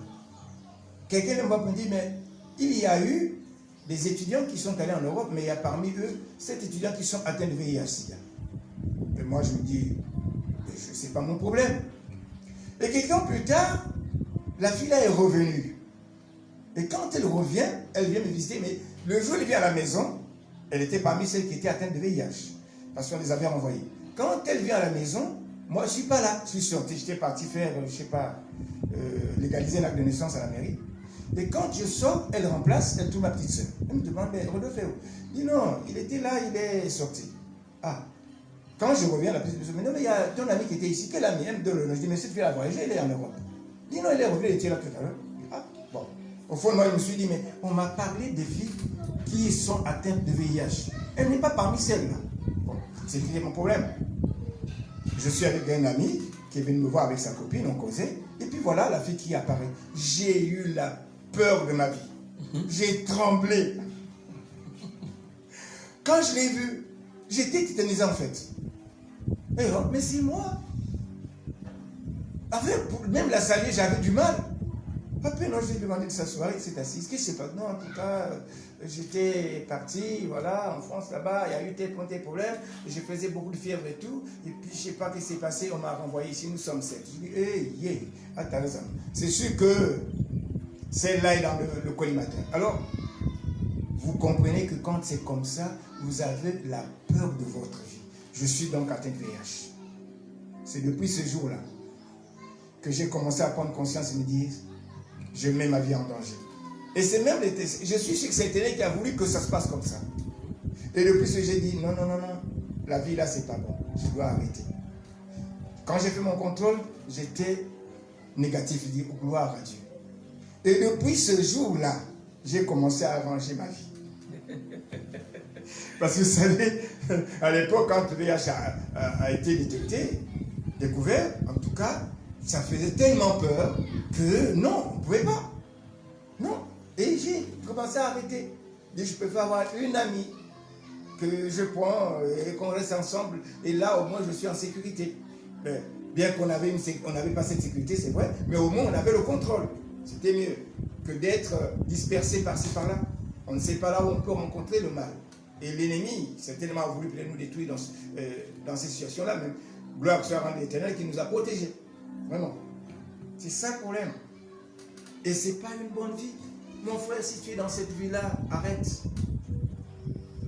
quelqu'un me dit, mais il y a eu des étudiants qui sont allés en Europe, mais il y a parmi eux 7 étudiants qui sont atteints de VIH-Sida. Et moi, je me dis, ce n'est pas mon problème. Et quelques temps plus tard, la fille là est revenue. Et quand elle revient, elle vient me visiter, mais le jour où elle vient à la maison, elle était parmi celles qui étaient atteintes de VIH. Parce qu'on les avait renvoyées. Quand elle vient à la maison, moi je ne suis pas là. Je suis sorti, j'étais parti faire, je ne sais pas, légaliser l'acte de naissance à la mairie. Et quand je sors, elle remplace, elle trouve ma petite soeur. Elle me demande, mais Rodolphe est où? Je dis non, il était là, il est sorti. Ah. Quand je reviens, la petite soeur me dit, non, mais il y a ton ami qui était ici, quel ami? Elle me donne le nom. Je dis, mais cette fille a voyagé, elle est en Europe. Je dis non, elle est revenue, elle était là tout à l'heure. Ah, bon. Au fond, moi, je me suis dit, mais on m'a parlé des filles qui sont atteintes de VIH. Elle n'est pas parmi celles-là. Bon, c'est mon problème. Je suis avec un ami qui est venu me voir avec sa copine, on causait. Et puis voilà, la fille qui apparaît. J'ai eu la peur de ma vie. J'ai tremblé. Quand je l'ai vue, j'étais tétanisé en fait. Et oh, mais c'est moi. Même la saluer, j'avais du mal. Après, non, je lui ai demandé de s'asseoir, il s'est assis. Qu'est-ce qui se passe? Non, en tout cas, j'étais parti, voilà, en France, là-bas, il y a eu tel problème, je faisais beaucoup de fièvre et tout, et puis je ne sais pas ce qui s'est passé, on m'a renvoyé ici, nous sommes 7. Je dis, hey, yeah, attends, c'est sûr que celle-là est dans le collimateur. Alors, vous comprenez que quand c'est comme ça, vous avez la peur de votre vie. Je suis donc atteint de VIH. C'est depuis ce jour-là que j'ai commencé à prendre conscience et me dire, je mets ma vie en danger. Et c'est même, je suis sûr que c'est Éternel qui a voulu que ça se passe comme ça. Et depuis ce j'ai dit, non, la vie là c'est pas bon, je dois arrêter. Quand j'ai fait mon contrôle, j'étais négatif, je dis, gloire à Dieu. Et depuis ce jour-là, j'ai commencé à arranger ma vie. Parce que vous savez, à l'époque, quand le VIH a été découvert, en tout cas, ça faisait tellement peur que non, on ne pouvait pas. Non. Et j'ai commencé à arrêter. Je dis, je préfère avoir une amie que je prends et qu'on reste ensemble. Et là, au moins, je suis en sécurité. Mais, bien qu'on n'avait pas cette sécurité, c'est vrai, mais au moins, on avait le contrôle. C'était mieux que d'être dispersé par-ci, par-là. On ne sait pas là où on peut rencontrer le mal. Et l'ennemi, certainement, a voulu nous détruire dans ces situations-là. Même gloire soit rendue à l'Éternel qui nous a protégés. Vraiment. C'est ça le problème. Et ce n'est pas une bonne vie. Mon frère, si tu es dans cette vie-là, arrête.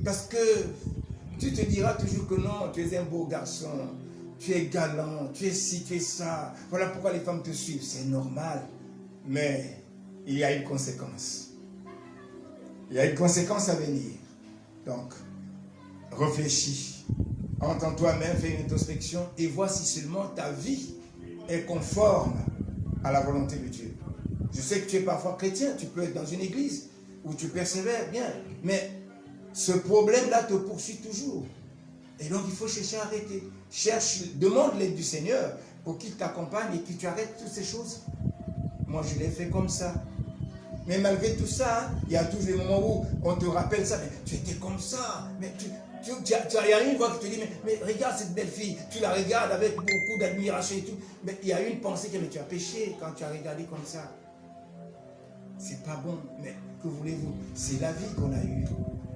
Parce que tu te diras toujours que non, tu es un beau garçon, tu es galant, tu es ci, tu es ça. Voilà pourquoi les femmes te suivent. C'est normal. Mais il y a une conséquence. Il y a une conséquence à venir. Donc, réfléchis. Entends toi-même, fais une introspection et vois si seulement ta vie est conforme à la volonté de Dieu. Je sais que tu es parfois chrétien, tu peux être dans une église où tu persévères bien, mais ce problème-là te poursuit toujours. Et donc, il faut chercher à arrêter. Demande l'aide du Seigneur pour qu'il t'accompagne et que tu arrêtes toutes ces choses. Moi, je l'ai fait comme ça. Mais malgré tout ça, il y a toujours des moments où on te rappelle ça. Mais tu étais comme ça. Mais il y a une voix qui te dit, mais regarde cette belle fille. Tu la regardes avec beaucoup d'admiration et tout. Mais il y a une pensée qui dit, mais tu as péché quand tu as regardé comme ça. C'est pas bon. Mais que voulez-vous? C'est la vie qu'on a eue.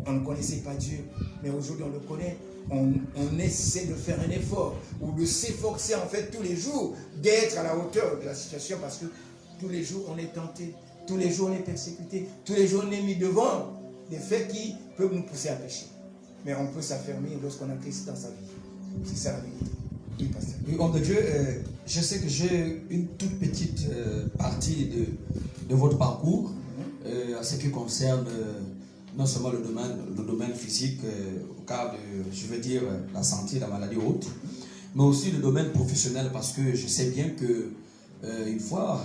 On ne connaissait pas Dieu. Mais aujourd'hui, on le connaît. On essaie de faire un effort ou de s'efforcer en fait tous les jours d'être à la hauteur de la situation parce que tous les jours, on est tenté. Tous les jours, on est persécuté. Tous les jours, on est mis devant des faits qui peuvent nous pousser à pécher. Mais on peut s'affermir lorsqu'on a Christ dans sa vie. C'est ça la vérité. Oui, pasteur. Oui, homme de Dieu, je sais que j'ai une toute petite partie de votre parcours en ce qui concerne non seulement le domaine physique, au cas de, je veux dire, la santé, la maladie haute, mais aussi le domaine professionnel parce que je sais bien que une fois,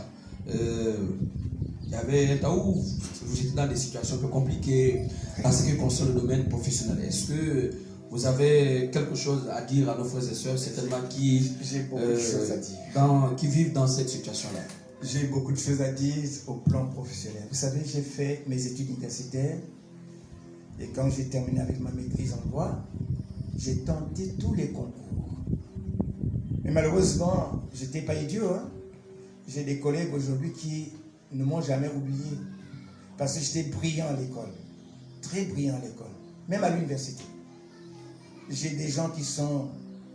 il y avait un temps où vous étiez dans des situations un peu compliquées en ce qui concerne le domaine professionnel. Est-ce que vous avez quelque chose à dire à nos frères et sœurs, certainement qui, j'ai beaucoup de choses à dire. Qui vivent dans cette situation-là? J'ai beaucoup de choses à dire au plan professionnel. Vous savez, j'ai fait mes études universitaires et quand j'ai terminé avec ma maîtrise en droit, j'ai tenté tous les concours. Mais malheureusement, je n'étais pas idiot. J'ai des collègues aujourd'hui qui ne m'ont jamais oublié parce que j'étais brillant à l'école, très brillant à l'école, même à l'université. J'ai des gens qui sont,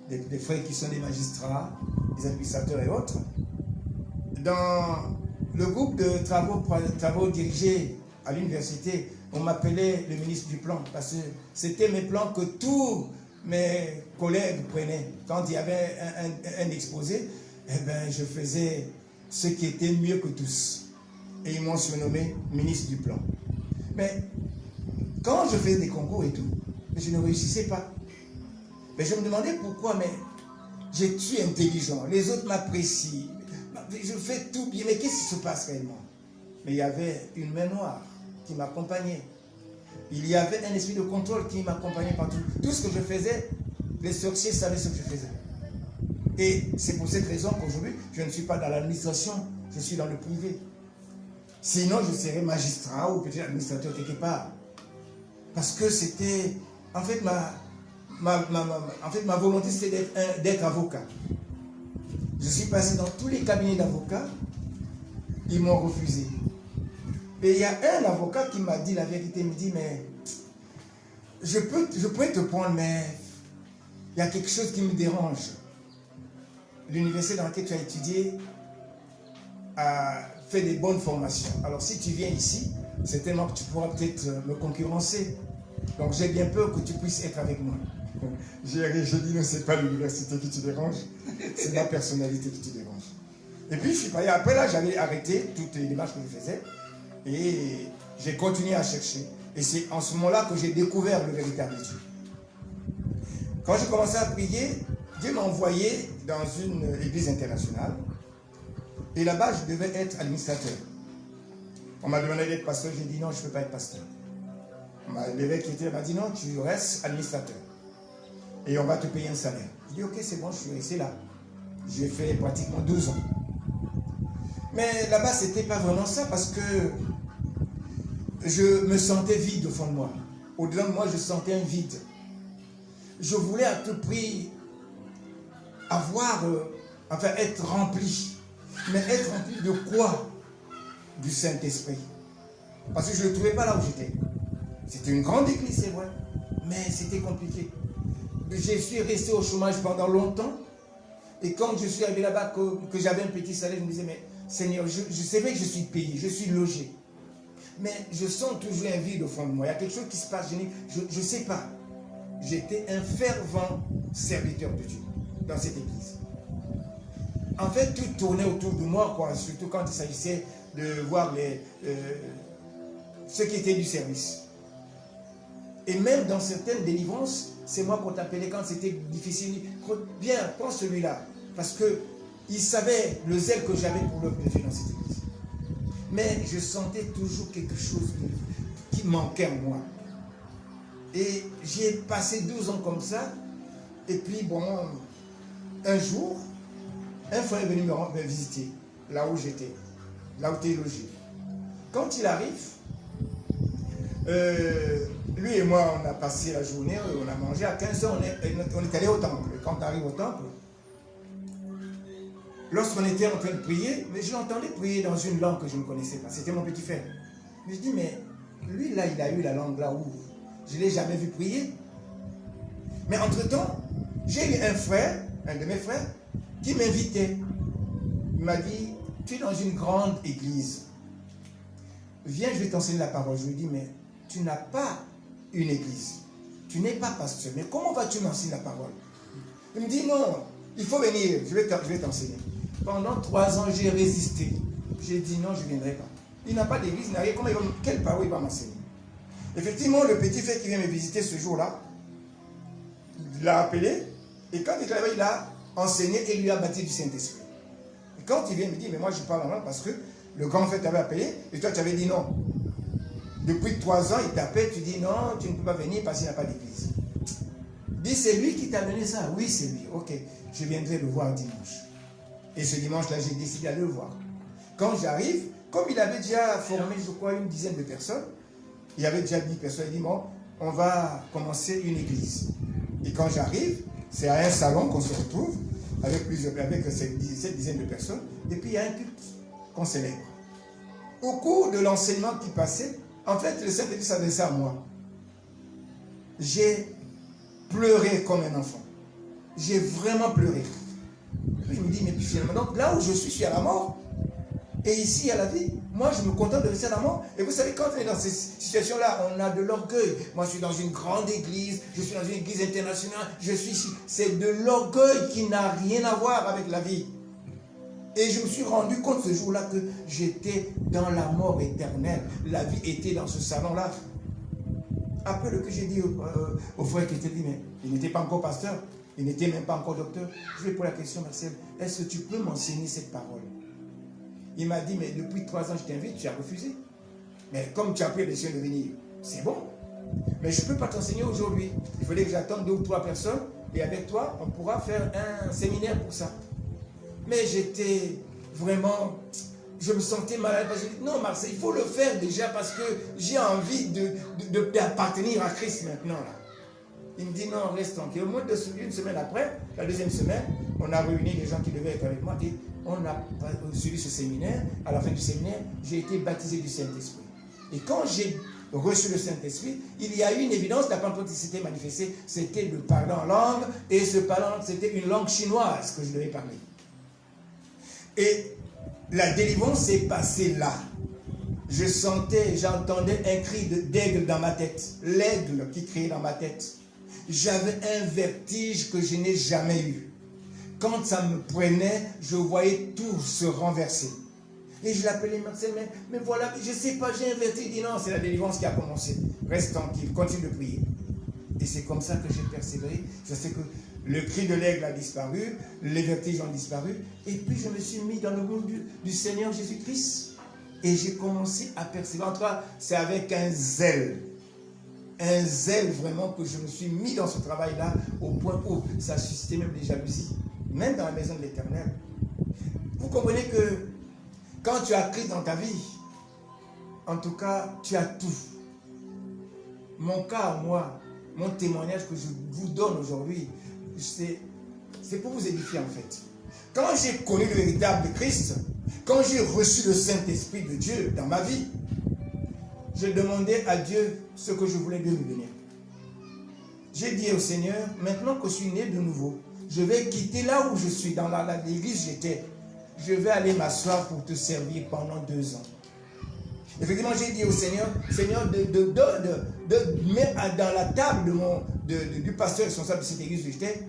des frères qui sont des magistrats, des administrateurs et autres. Dans le groupe de travaux dirigés à l'université, on m'appelait le ministre du plan parce que c'était mes plans que tous mes collègues prenaient. Quand il y avait un exposé, eh ben, je faisais ce qui était mieux que tous. Et ils m'ont surnommé ministre du plan. Mais quand je faisais des concours et tout, je ne réussissais pas. Mais je me demandais pourquoi, mais je suis intelligent, les autres m'apprécient, je fais tout bien, mais qu'est-ce qui se passe réellement? Mais il y avait une main noire qui m'accompagnait. Il y avait un esprit de contrôle qui m'accompagnait partout. Tout ce que je faisais, les sorciers savaient ce que je faisais. Et c'est pour cette raison qu'aujourd'hui, je ne suis pas dans l'administration, je suis dans le privé. Sinon, je serais magistrat ou peut-être administrateur quelque part. Parce que c'était, en fait, ma volonté, c'était d'être avocat. Je suis passé dans tous les cabinets d'avocats, ils m'ont refusé. Et il y a un avocat qui m'a dit la vérité, il me dit, mais je pourrais te prendre, mais il y a quelque chose qui me dérange. L'université dans laquelle tu as étudié a fait des bonnes formations. Alors si tu viens ici, c'est tellement que tu pourras peut-être me concurrencer. Donc j'ai bien peur que tu puisses être avec moi. J'ai dit, non, c'est pas l'université qui te dérange, c'est ma personnalité qui te dérange. Et puis je suis pas allé. Après là, j'avais arrêté toutes les démarches que je faisais et j'ai continué à chercher. Et c'est en ce moment-là que j'ai découvert le véritable Dieu. Quand j'ai commencé à prier, Dieu m'a envoyé dans une église internationale. Et là-bas, je devais être administrateur. On m'a demandé d'être pasteur. J'ai dit non, je ne peux pas être pasteur. L'évêque qui était m'a dit non, tu restes administrateur. Et on va te payer un salaire. Je dis ok, c'est bon, je suis resté là. J'ai fait pratiquement 12 ans. Mais là-bas, ce n'était pas vraiment ça parce que je me sentais vide au fond de moi. Au-delà de moi, je sentais un vide. Je voulais à tout prix avoir, enfin être rempli. Mais être rempli de quoi? Du Saint-Esprit. Parce que je ne le trouvais pas là où j'étais. C'était une grande église, c'est vrai. Mais c'était compliqué. Je suis resté au chômage pendant longtemps. Et quand je suis arrivé là-bas, que j'avais un petit salaire, je me disais, mais Seigneur, je savais que je suis payé, je suis logé. Mais je sens toujours un vide au fond de moi. Il y a quelque chose qui se passe, je ne sais pas. J'étais un fervent serviteur de Dieu dans cette église. En fait, tout tournait autour de moi, quoi, surtout quand il s'agissait de voir ceux qui étaient du service. Et même dans certaines délivrances, c'est moi qu'on t'appelait quand c'était difficile. Viens, prends celui-là. Parce qu'il savait le zèle que j'avais pour l'œuvre de Dieu dans cette église. Mais je sentais toujours quelque chose qui manquait en moi. Et j'ai passé 12 ans comme ça. Et puis, bon, un jour, un frère est venu me visiter, là où j'étais, là où tu es logé. Quand il arrive, lui et moi, on a passé la journée, on a mangé. À 15 h, on est allé au temple. Et quand on arrive au temple, lorsqu'on était en train de prier, mais je l'entendais prier dans une langue que je ne connaissais pas. C'était mon petit frère. Mais je dis, mais lui là, il a eu la langue là où je ne l'ai jamais vu prier. Mais entre-temps, j'ai eu un frère, un de mes frères, qui m'invitait. Il m'a dit, tu es dans une grande église. Viens, je vais t'enseigner la parole. Je lui dis, mais tu n'as pas une église. Tu n'es pas pasteur. Mais comment vas-tu m'enseigner la parole? Il me dit, non, il faut venir, je vais t'enseigner. Pendant 3 ans, j'ai résisté. J'ai dit, non, je ne viendrai pas. Il n'a pas d'église, il n'a rien. Quelle parole il va m'enseigner? Effectivement, le petit frère qui vient me visiter ce jour-là, il l'a appelé, et quand il est arrivé, il a enseigné et il lui a baptisé du Saint-Esprit. Et quand il vient me dire, mais moi je parle en langue parce que le grand frère t'avait appelé, et toi tu avais dit non. Depuis 3 ans, il t'appelle, tu dis non, tu ne peux pas venir parce qu'il n'y a pas d'église. Il dit, c'est lui qui t'a donné ça? Oui, c'est lui. Ok, je viendrai le voir dimanche. Et ce dimanche-là, j'ai décidé d'aller le voir. Quand j'arrive, comme il avait déjà formé, je crois, une dizaine de personnes, il y avait déjà 10 personnes, il dit, bon, on va commencer une église. Et quand j'arrive, c'est à un salon qu'on se retrouve, avec cette dizaine de personnes, et puis il y a un culte qu'on célèbre. Au cours de l'enseignement qui passait, en fait, le Saint-Esprit s'adressait à moi. J'ai pleuré comme un enfant. J'ai vraiment pleuré. Et puis il me dit, mais puis finalement, donc là où je suis à la mort, et ici, il y a la vie. Moi, je me contente de rester à la mort. Et vous savez, quand on est dans ces situations-là, on a de l'orgueil. Moi, je suis dans une grande église, je suis dans une église internationale, je suis ici. C'est de l'orgueil qui n'a rien à voir avec la vie. Et je me suis rendu compte ce jour-là que j'étais dans la mort éternelle. La vie était dans ce salon-là. Après le que j'ai dit au frère qui était dit, mais il n'était pas encore pasteur, il n'était même pas encore docteur. Je lui ai posé la question, Marcel, est-ce que tu peux m'enseigner cette parole? Il m'a dit, mais depuis 3 ans, je t'invite, tu as refusé. Mais comme tu as pris la décision de venir, c'est bon. Mais je ne peux pas t'enseigner aujourd'hui. Il fallait que j'attende 2 ou 3 personnes, et avec toi, on pourra faire un séminaire pour ça. Mais j'étais vraiment, je me sentais malade. Parce que je dis, non, Marcel, il faut le faire déjà parce que j'ai envie d'appartenir à Christ maintenant. Là. Il me dit, non, reste tranquille. Au moins une semaine après, la deuxième semaine, on a réuni les gens qui devaient être avec moi et on a suivi ce séminaire. À la fin du séminaire, j'ai été baptisé du Saint-Esprit. Et quand j'ai reçu le Saint-Esprit, il y a eu une évidence, la Pentecôte s'était manifestée, c'était de parler en langue, et ce parlant, c'était une langue chinoise que je devais parler. Et la délivrance s'est passée là. Je sentais, j'entendais un cri d'aigle dans ma tête. L'aigle qui criait dans ma tête. J'avais un vertige que je n'ai jamais eu. Quand ça me prenait, je voyais tout se renverser. Et je l'appelais Marcel, mais voilà, je ne sais pas, j'ai un vertige. Il dit non, c'est la délivrance qui a commencé. Reste tranquille, continue de prier. Et c'est comme ça que j'ai persévéré. Je sais que le cri de l'aigle a disparu, les vertiges ont disparu. Et puis je me suis mis dans le monde du Seigneur Jésus-Christ. Et j'ai commencé à persévérer. En tout cas, c'est avec un zèle vraiment que je me suis mis dans ce travail-là au point où ça suscitait même des jalousies. Même dans la maison de l'Éternel. Vous comprenez que Quand tu as Christ dans ta vie, en tout cas, tu as tout. Mon cas, moi, mon témoignage que je vous donne aujourd'hui, c'est pour vous édifier en fait. Quand j'ai connu le véritable Christ, quand j'ai reçu le Saint-Esprit de Dieu dans ma vie, je demandais à Dieu ce que je voulais Dieu me donner. J'ai dit au Seigneur, maintenant que je suis né de nouveau, je vais quitter là où je suis, dans l'église où j'étais. Je vais aller m'asseoir pour te servir pendant 2 ans. Effectivement, j'ai dit au Seigneur, Seigneur, de mettre dans la table du pasteur responsable de cette église où j'étais,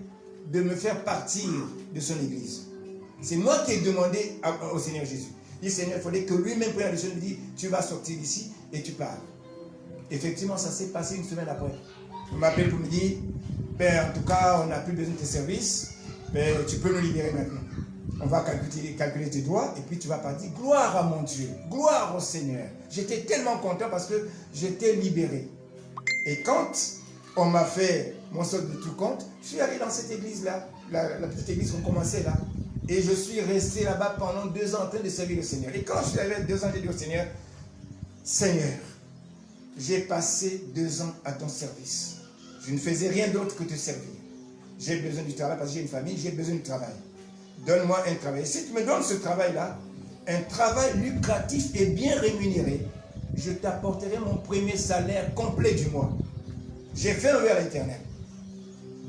de me faire partir de son église. C'est moi qui ai demandé au Seigneur Jésus. Il dit, Seigneur, il fallait que lui-même prenne la décision de dire, tu vas sortir d'ici et tu pars. Effectivement, ça s'est passé une semaine après. Il m'appelle pour me dire, ben, en tout cas, on n'a plus besoin de tes services, ben, tu peux nous libérer maintenant. On va calculer tes droits et puis tu vas partir. Gloire à mon Dieu, gloire au Seigneur. J'étais tellement content parce que j'étais libéré. Et quand on m'a fait mon solde de tout compte, je suis allé dans cette église-là, la petite église qu'on commençait là. Et je suis resté là-bas pendant 2 ans en train de servir le Seigneur. Et quand je suis arrivé 2 ans, j'ai dit au Seigneur, Seigneur, j'ai passé 2 ans à ton service. Je ne faisais rien d'autre que te servir. J'ai besoin du travail parce que j'ai une famille, j'ai besoin du travail. Donne-moi un travail. Si tu me donnes ce travail-là, un travail lucratif et bien rémunéré, je t'apporterai mon premier salaire complet du mois. J'ai fait un vœu à l'Éternel.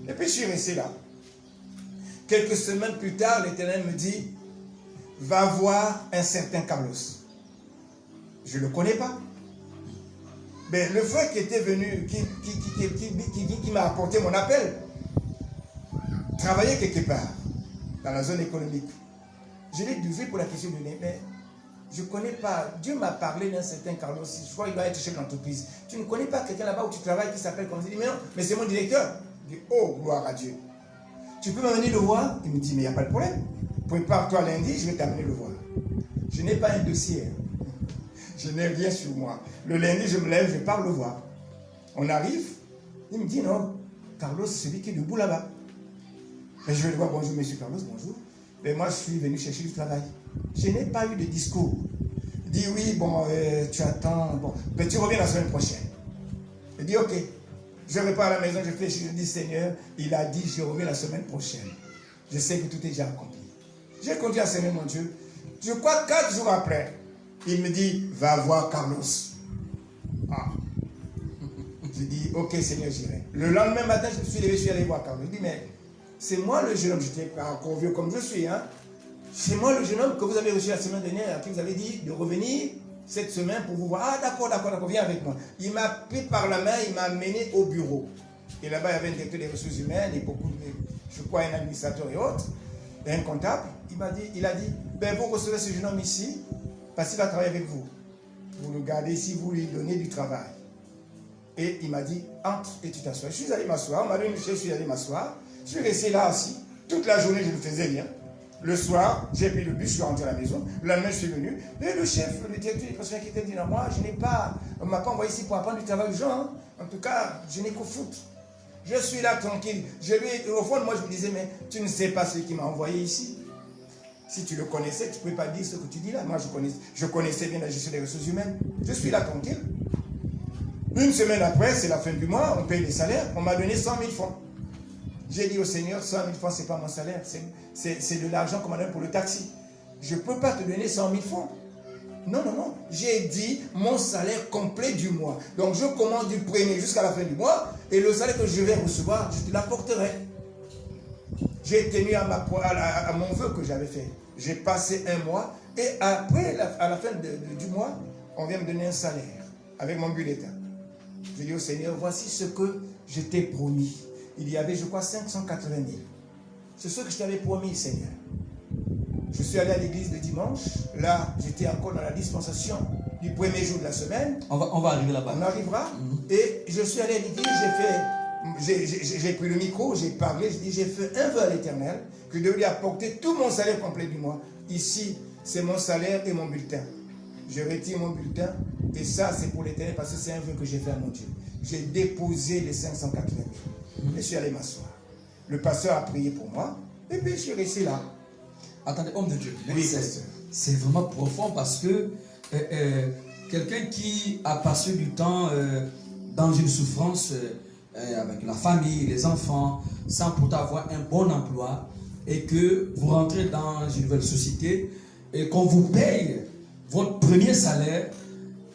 Et puis je suis resté là. Quelques semaines plus tard, l'Éternel me dit, va voir un certain Carlos. Je ne le connais pas. Mais le frère qui était venu, qui m'a apporté mon appel, travaillait quelque part, dans la zone économique. Je l'ai dû pour la question de mais je ne connais pas. Dieu m'a parlé d'un certain Carlos. Je crois qu'il doit être chef d'entreprise. Tu ne connais pas quelqu'un là-bas où tu travailles qui s'appelle comme ça? Il dit, mais non, mais c'est mon directeur. Je dis, oh, gloire à Dieu. Tu peux m'amener le voir? Il me dit, mais il n'y a pas de problème. Prépare-toi lundi, je vais t'amener le voir. Je n'ai pas un dossier. Je n'ai rien sur moi. Le lundi, je me lève, je pars le voir. On arrive, il me dit, non, Carlos, c'est celui qui est debout là-bas. Et je vais le voir, bonjour, monsieur Carlos, bonjour. Mais moi, je suis venu chercher du travail. Je n'ai pas eu de discours. Il dit, oui, bon, tu attends, bon, mais tu reviens la semaine prochaine. Il dit, ok. Je repars à la maison, je fléchis, je dis, Seigneur, il a dit, je reviens la semaine prochaine. Je sais que tout est déjà accompli. J'ai continué à servir mon Dieu. Je crois 4 jours après, il me dit, va voir Carlos. Ah. Je dis, ok Seigneur, j'irai. Le lendemain matin, je me suis levé, je suis allé voir Carlos. Je dis, mais c'est moi le jeune homme, j'étais pas encore vieux comme je suis. Hein? C'est moi le jeune homme que vous avez reçu la semaine dernière, à qui vous avez dit de revenir cette semaine pour vous voir. Ah d'accord, viens avec moi. Il m'a pris par la main, il m'a amené au bureau. Et là-bas, il y avait un directeur des ressources humaines et beaucoup de, je crois, un administrateur et autres, et un comptable. Il a dit, ben, vous recevez ce jeune homme ici, parce qu'il va travailler avec vous. Vous le gardez ici, vous lui donnez du travail. Et il m'a dit, entre et tu t'assois. Je suis allé m'asseoir, on m'a donné une chaise, je suis allé m'asseoir. Je suis resté là aussi. Toute la journée, je ne faisais rien. Le soir, j'ai pris le bus, je suis rentré à la maison. Le lendemain, je suis venu. Et le chef, le directeur du personnel qui était dit, non, moi, on ne m'a pas envoyé ici pour apprendre du travail aux gens. Hein. En tout cas, je n'ai qu'au foot. Je suis là tranquille. Au fond de moi, je me disais, mais tu ne sais pas ce qui m'a envoyé ici. Si tu le connaissais, tu ne pouvais pas dire ce que tu dis là. Moi, je connaissais bien la gestion des ressources humaines. Je suis là tranquille. Une semaine après, c'est la fin du mois, on paye les salaires. On m'a donné 100 000 francs. J'ai dit au Seigneur, 100 000 francs, ce n'est pas mon salaire. C'est de l'argent qu'on m'a donné pour le taxi. Je ne peux pas te donner 100 000 francs. Non, non, non. J'ai dit mon salaire complet du mois. Donc, je commence du 1er jusqu'à la fin du mois. Et le salaire que je vais recevoir, je te l'apporterai. J'ai tenu à mon vœu que j'avais fait. J'ai passé un mois. Et après, à la fin du mois, on vient me donner un salaire avec mon bulletin. J'ai dit au Seigneur, voici ce que je t'ai promis. Il y avait, je crois, 580 000. C'est ce que je t'avais promis, Seigneur. Je suis allé à l'église le dimanche. Là, j'étais encore dans la dispensation du premier jour de la semaine. On va arriver là-bas. On arrivera. Et je suis allé à l'église, j'ai pris le micro, j'ai parlé, j'ai fait un vœu à l'Éternel que je devais lui apporter tout mon salaire complet du mois. Ici, c'est mon salaire et mon bulletin. Je retire mon bulletin et ça, c'est pour l'Éternel parce que c'est un vœu que j'ai fait à mon Dieu. J'ai déposé les 580 000. Et je suis allé m'asseoir. Le pasteur a prié pour moi et puis je suis resté là. Attendez, homme de Dieu. Oui, pasteur. c'est vraiment profond parce que quelqu'un qui a passé du temps dans une souffrance avec la famille, les enfants, sans pourtant avoir un bon emploi, et que vous rentrez dans une nouvelle société et qu'on vous paye votre premier salaire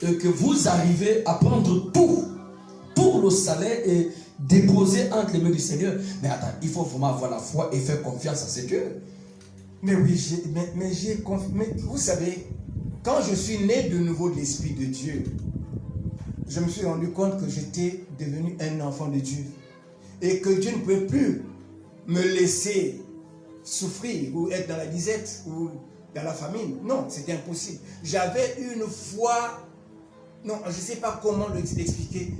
et que vous arrivez à prendre tout le salaire et déposer entre les mains du Seigneur. Mais attends, il faut vraiment avoir la foi et faire confiance à ce Dieu. Mais oui, mais vous savez, quand je suis né de nouveau de l'Esprit de Dieu, je me suis rendu compte que j'étais devenu un enfant de Dieu et que Dieu ne pouvait plus me laisser souffrir ou être dans la disette ou dans la famine. Non, c'était impossible. J'avais une foi, non, je ne sais pas comment l'expliquer.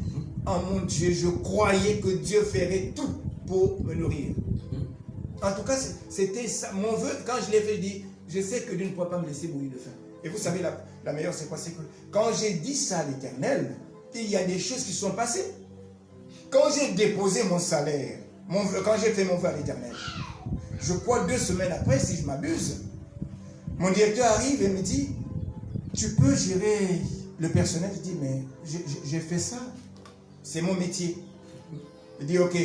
En mon Dieu, je croyais que Dieu ferait tout pour me nourrir. En tout cas, c'était ça. Mon vœu, quand je l'ai fait, dit, je sais que Dieu ne pourra pas me laisser mourir de faim. Et vous savez, la meilleure, c'est quoi? C'est que quand j'ai dit ça à l'Éternel, il y a des choses qui sont passées. Quand j'ai déposé mon salaire, quand j'ai fait mon vœu à l'Éternel, je crois 2 semaines après, si je m'abuse, mon directeur arrive et me dit, tu peux gérer le personnel? Je dis, mais j'ai fait ça. C'est mon métier. Il dit, ok,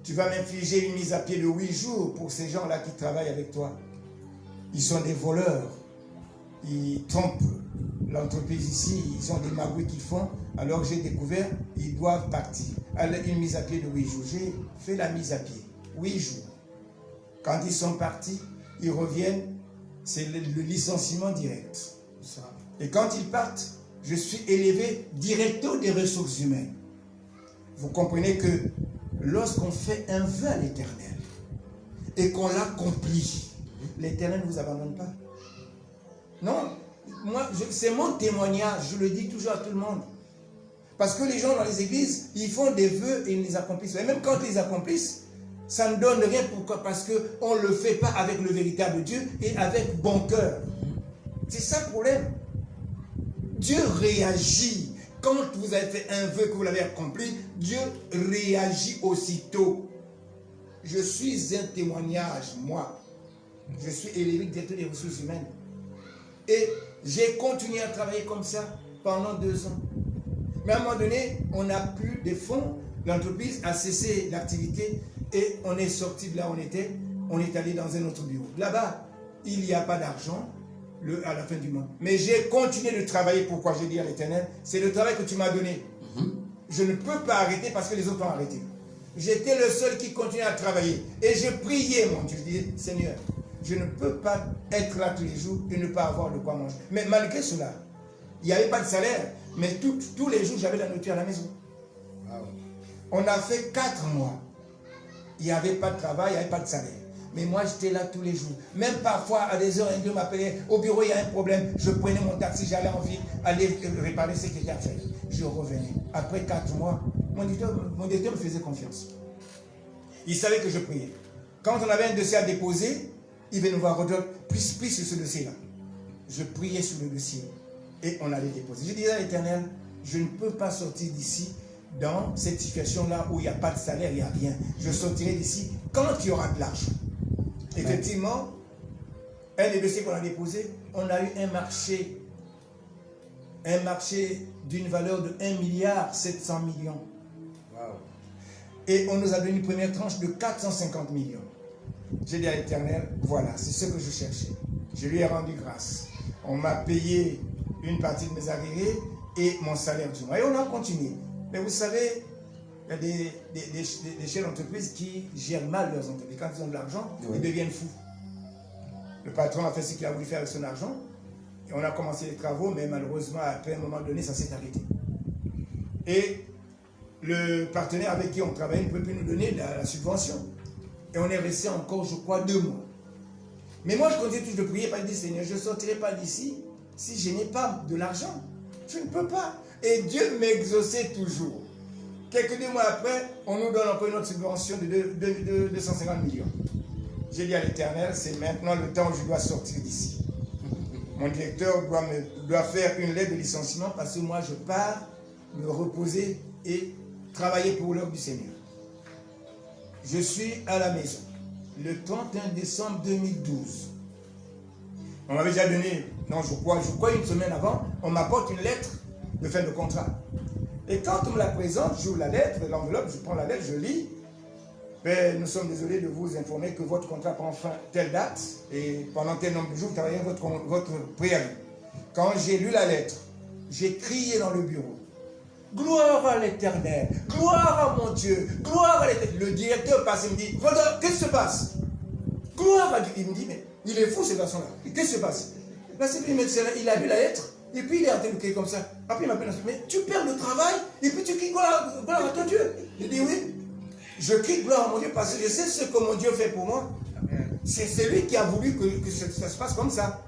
tu vas m'infliger une mise à pied de 8 jours pour ces gens-là qui travaillent avec toi. Ils sont des voleurs. Ils trompent l'entreprise ici. Ils ont des magouilles qu'ils font. Alors j'ai découvert, ils doivent partir. Alors, une mise à pied de 8 jours. J'ai fait la mise à pied. 8 jours. Quand ils sont partis, ils reviennent. C'est le licenciement direct. Et quand ils partent, je suis élevé directeur des ressources humaines. Vous comprenez que lorsqu'on fait un vœu à l'Éternel et qu'on l'accomplit, l'Éternel ne vous abandonne pas. Non, c'est mon témoignage, je le dis toujours à tout le monde. Parce que les gens dans les églises, ils font des vœux et ils les accomplissent. Et même quand ils les accomplissent, ça ne donne rien. Pourquoi? Parce qu'on ne le fait pas avec le véritable Dieu et avec bon cœur. C'est ça le problème. Dieu réagit. Quand vous avez fait un vœu que vous l'avez accompli, Dieu réagit aussitôt. Je suis un témoignage, moi. Je suis élevé directeur des ressources humaines. Et j'ai continué à travailler comme ça pendant 2 ans. Mais à un moment donné, on n'a plus de fonds. L'entreprise a cessé l'activité et on est sorti de là où on était. On est allé dans un autre bureau. Là-bas, il n'y a pas d'argent à la fin du mois. Mais j'ai continué de travailler. Pourquoi? J'ai dit à l'Éternel, c'est le travail que tu m'as donné. Je ne peux pas arrêter parce que les autres ont arrêté. J'étais le seul qui continuait à travailler. Et je priais, mon Dieu. Je disais, Seigneur, je ne peux pas être là tous les jours et ne pas avoir de quoi manger. Mais malgré cela, il n'y avait pas de salaire. Mais tous les jours, j'avais la nourriture à la maison. On a fait 4 mois. Il n'y avait pas de travail, il n'y avait pas de salaire. Mais moi, j'étais là tous les jours. Même parfois, à des heures, un Dieu m'appelait. Au bureau, il y a un problème. Je prenais mon taxi, j'allais en ville, aller réparer ce qu'il y a à faire. Je revenais. Après 4 mois, mon directeur me faisait confiance. Il savait que je priais. Quand on avait un dossier à déposer, il venait nous voir, plus sur ce dossier-là. Je priais sur le dossier. Et on allait déposer. Je disais à l'Éternel, je ne peux pas sortir d'ici dans cette situation-là où il n'y a pas de salaire, il n'y a rien. Je sortirai d'ici quand il y aura de l'argent. Effectivement, un des dossiers qu'on a déposé, on a eu un marché d'une valeur de 1,7 milliard. Wow. Et on nous a donné une première tranche de 450 millions. J'ai dit à l'Éternel, voilà, c'est ce que je cherchais. Je lui ai rendu grâce. On m'a payé une partie de mes arriérés et mon salaire du mois. Et on a continué. Mais vous savez, il y a des chefs d'entreprise qui gèrent mal leurs entreprises. Quand ils ont de l'argent, ils deviennent fous. Le patron a fait ce qu'il a voulu faire avec son argent. Et on a commencé les travaux, mais malheureusement, après un moment donné, ça s'est arrêté. Et le partenaire avec qui on travaillait ne peut plus nous donner la subvention. Et on est resté encore, je crois, 2 mois. Mais moi, je continuais toujours de prier, pas de dire, Seigneur, je ne sortirai pas d'ici si je n'ai pas de l'argent. Je ne peux pas. Et Dieu m'exauçait toujours. Quelques 2 mois après, on nous donne encore une autre subvention de 250 millions. J'ai dit à l'Éternel, c'est maintenant le temps où je dois sortir d'ici. Mon directeur doit faire une lettre de licenciement parce que moi, je pars me reposer et travailler pour l'œuvre du Seigneur. Je suis à la maison le 31 décembre 2012. On m'avait déjà donné, non, je crois une semaine avant, on m'apporte une lettre de fin de contrat. Et quand on me la présente, j'ouvre la lettre, l'enveloppe, je prends la lettre, je lis. Ben, nous sommes désolés de vous informer que votre contrat prend fin telle date et pendant tel nombre de jours, vous travaillez votre préavis. Quand j'ai lu la lettre, j'ai crié dans le bureau. Gloire à l'Éternel, gloire à mon Dieu, gloire à l'Éternel. Le directeur passe et me dit, qu'est-ce qui se passe? Gloire à Dieu. Il me dit, mais il est fou ce garçon-là. Qu'est-ce qui se passe? Là, c'est lui, il a lu la lettre, et puis il est en train de crier comme ça. Après, il m'appelle, mais tu perds le travail, et puis tu cries gloire à ton Dieu. Je dis oui. Je crie gloire à mon Dieu parce que je sais ce que mon Dieu fait pour moi. C'est lui qui a voulu que ça se passe comme ça.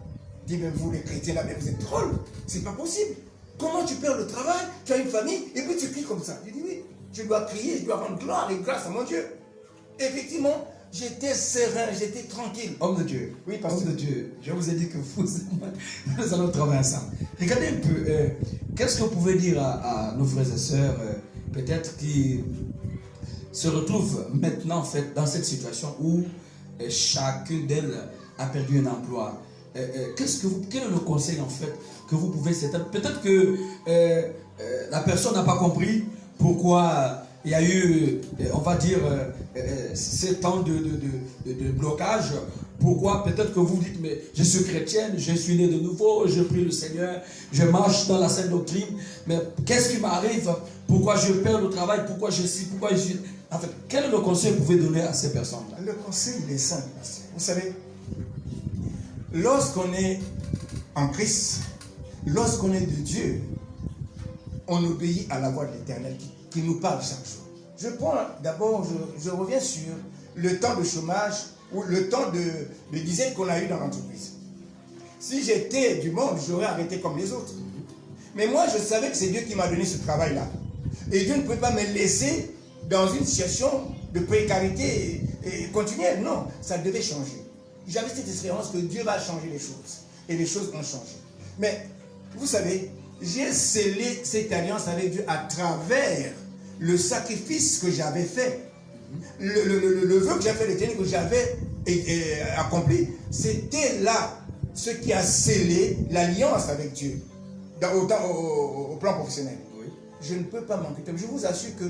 Je dis, mais vous les chrétiens là, mais vous êtes drôles. C'est pas possible. Comment tu perds le travail, tu as une famille, et puis tu cries comme ça? Je dis oui, je dois crier, je dois rendre gloire et grâce à mon Dieu. Effectivement, j'étais serein, j'étais tranquille. Homme de Dieu, oui, parce homme de Dieu, je vous ai dit que nous allons travailler ensemble. Regardez un peu, qu'est-ce que vous pouvez dire à nos frères et sœurs, peut-être qui se retrouvent maintenant en fait dans cette situation où chacune d'elles a perdu un emploi. Quel est le conseil en fait que vous pouvez s'éteindre? Peut-être que la personne n'a pas compris pourquoi il y a eu, on va dire, ces temps de blocage. Pourquoi? Peut-être que vous dites, mais je suis chrétienne, je suis né de nouveau, je prie le Seigneur, je marche dans la sainte doctrine, mais qu'est-ce qui m'arrive? Pourquoi je perds le travail? Pourquoi je suis, pourquoi je suis... En fait, quel est le conseil que vous pouvez donner à ces personnes-là? Le conseil, il est simple. Vous savez, lorsqu'on est en Christ, lorsqu'on est de Dieu, on obéit à la voix de l'Éternel qui nous parle chaque jour. Je prends d'abord, je reviens sur le temps de chômage ou le temps de dizaine qu'on a eu dans l'entreprise. Si j'étais du monde, j'aurais arrêté comme les autres. Mais moi, je savais que c'est Dieu qui m'a donné ce travail-là. Et Dieu ne pouvait pas me laisser dans une situation de précarité et continuelle. Non, ça devait changer. J'avais cette espérance que Dieu va changer les choses. Et les choses ont changé. Mais, vous savez, j'ai scellé cette alliance avec Dieu à travers le sacrifice que j'avais fait. Le vœu que j'avais fait, l'Éternel que j'avais accompli, c'était là ce qui a scellé l'alliance avec Dieu au plan professionnel. Oui. Je ne peux pas manquer. Je vous assure que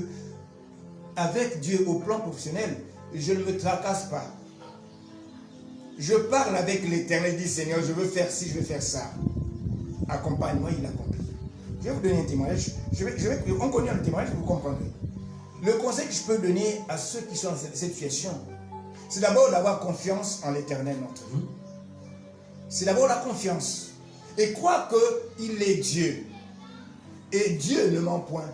avec Dieu au plan professionnel, je ne me tracasse pas. Je parle avec l'Éternel, je dis Seigneur, je veux faire ci, je veux faire ça. Accompagne-moi, il accomplit. Je vais vous donner un témoignage. On connaît le témoignage, vous comprendrez. Le conseil que je peux donner à ceux qui sont dans cette situation, c'est d'abord d'avoir confiance en l'Éternel notre Dieu. C'est d'abord la confiance. Et croire qu'il est Dieu. Et Dieu ne ment point.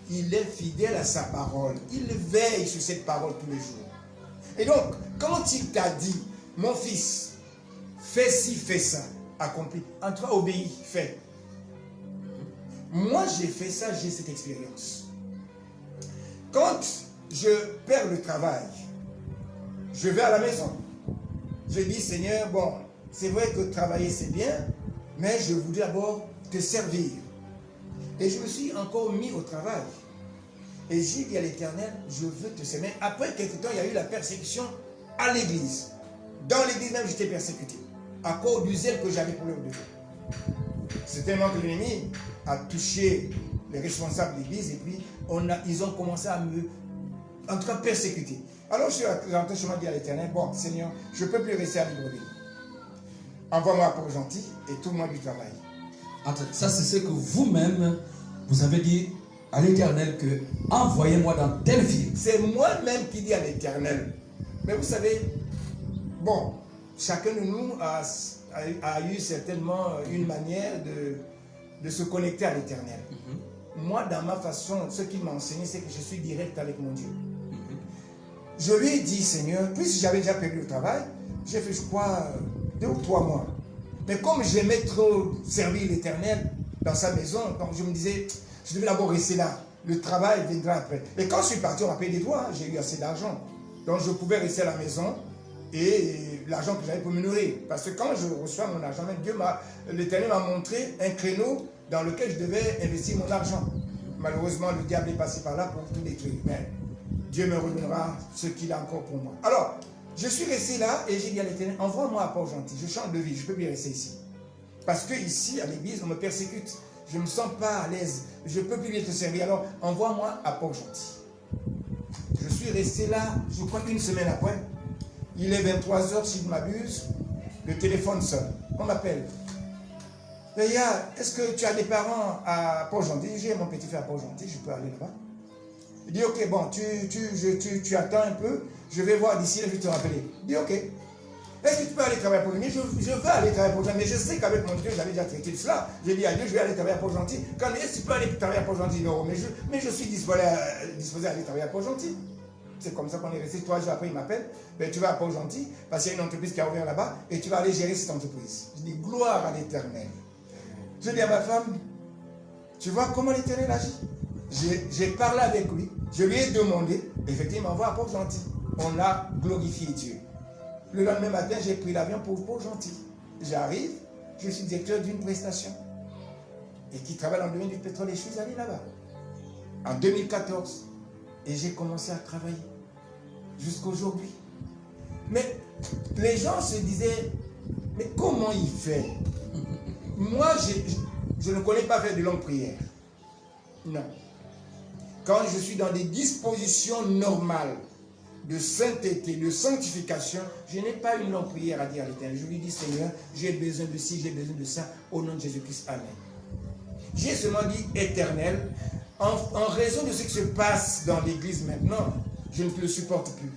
Il est fidèle à sa parole. Il veille sur cette parole tous les jours. Et donc, quand il t'a dit, mon fils, fais ci, fais ça, accompli. En toi, obéis, fais. Moi, j'ai fait ça, j'ai cette expérience. Quand je perds le travail, je vais à la maison. Je dis, Seigneur, bon, c'est vrai que travailler c'est bien, mais je voudrais d'abord te servir. Et je me suis encore mis au travail. Et j'ai dit à l'Éternel, je veux te servir. Après quelque temps, il y a eu la persécution à l'église. Dans l'église même, j'étais persécuté. À cause du zèle que j'avais pour l'œuvre de Dieu. C'est tellement que l'ennemi a touché les responsables de l'église et puis ils ont commencé à me, en tout cas, persécuter. Alors je suis rentré chez moi et dit à l'Éternel, bon, Seigneur, je ne peux plus rester à Libreville. Envoie-moi pour gentil et tout le monde du travail. Ça, c'est ce que vous-même, vous avez dit à l'Éternel que envoyez-moi dans telle ville. C'est moi-même qui dis à l'Éternel. Mais vous savez, bon, chacun de nous a eu certainement une manière de se connecter à l'Éternel. Moi, dans ma façon, ce qu'il m'a enseigné, c'est que je suis direct avec mon Dieu. Je lui ai dit, Seigneur, puisque j'avais déjà perdu le travail, j'ai fait, je crois, 2 ou 3 mois. Mais comme j'aimais trop servir l'Éternel dans sa maison, donc je me disais, je devais d'abord rester là. Le travail viendra après. Et quand je suis parti, on m'a payé des droits, j'ai eu assez d'argent. Donc je pouvais rester à la maison et l'argent que j'avais pour me nourrir. Parce que quand je reçois mon argent, l'Éternel m'a montré un créneau dans lequel je devais investir mon argent. Malheureusement, le diable est passé par là pour tout détruire. Mais Dieu me redonnera ce qu'il a encore pour moi. Alors, Je suis resté là et j'ai dit à l'Éternel, envoie-moi à Port-Gentil, je change de vie, je ne peux plus rester ici. Parce que ici, à l'église, on me persécute. Je ne me sens pas à l'aise. Je ne peux plus te servir. Alors, envoie-moi à Port-Gentil. Je suis resté là, je crois une semaine après. Il est 23h, si je ne m'abuse. Le téléphone sonne. On m'appelle. Léa, est-ce que tu as des parents à Port-Gentil? J'ai mon petit frère à Port-Gentil, je peux aller là-bas. Il dit, ok, bon, tu attends un peu. Je vais voir d'ici là, je vais te rappeler. Il dit, ok. Est-ce que tu peux aller travailler pour lui? Je veux aller travailler pour Port-Gentil, mais je sais qu'avec mon Dieu, j'avais déjà traité de cela. J'ai dit à Dieu, je vais aller travailler à Port-Gentil. Quand est-ce que tu peux aller travailler à Port-Gentil? Non, mais je suis disposé à aller travailler à Port-Gentil. C'est comme ça qu'on est resté 3 jours après, il m'appelle. Ben, tu vas à Port-Gentil, parce qu'il y a une entreprise qui a ouvert là-bas, et tu vas aller gérer cette entreprise. Je dis, gloire à l'Éternel. Je dis à ma femme, tu vois comment l'Éternel agit? J'ai parlé avec lui, je lui ai demandé, effectivement, il m'envoie à Port-Gentil. On a glorifié Dieu. Le lendemain matin, j'ai pris l'avion pour Port-Gentil. J'arrive, je suis directeur d'une prestation et qui travaille dans le domaine du pétrole et je suis allé là-bas en 2014 et j'ai commencé à travailler jusqu'à aujourd'hui. Mais les gens se disaient, mais comment il fait? Moi, je ne connais pas faire de longues prières. Non. Quand je suis dans des dispositions normales de sainteté, de sanctification, je n'ai pas une longue prière à dire à l'Éternel. Je lui dis, Seigneur, j'ai besoin de ci, j'ai besoin de ça, au nom de Jésus-Christ. Amen. J'ai seulement dit éternel, en raison de ce qui se passe dans l'église maintenant, je ne le supporte plus.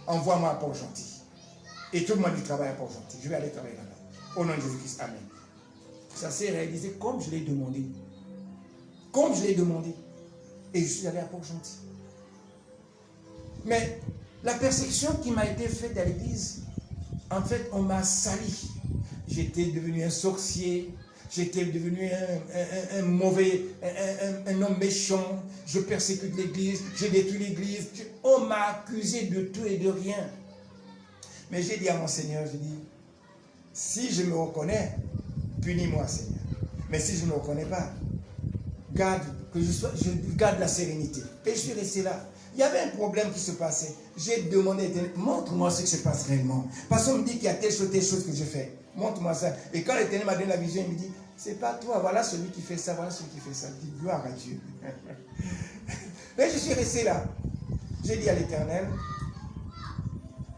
Envoie-moi à Port-Gentil. Et tout le monde du travail à Port-Gentil. Je vais aller travailler là-bas. Au nom de Jésus-Christ. Amen. Ça s'est réalisé comme je l'ai demandé. Comme je l'ai demandé. Et je suis allé à Port-Gentil. Mais la persécution qui m'a été faite à l'église, en fait, on m'a sali. J'étais devenu un sorcier, j'étais devenu un mauvais, un homme méchant, je persécute l'église, je détruis l'église. On m'a accusé de tout et de rien. Mais j'ai dit à mon Seigneur, j'ai dit, si je me reconnais, punis-moi, Seigneur. Mais si je ne me reconnais pas, je garde la sérénité. Et je suis resté là. Il y avait un problème qui se passait. J'ai demandé, montre-moi ce qui se passe réellement. Parce qu'on me dit qu'il y a telle chose que je fais. Montre-moi ça. Et quand l'Éternel m'a donné la vision, il me dit, c'est pas toi, voilà celui qui fait ça, voilà celui qui fait ça. Je dis, gloire à Dieu. Mais je suis resté là. J'ai dit à l'Éternel,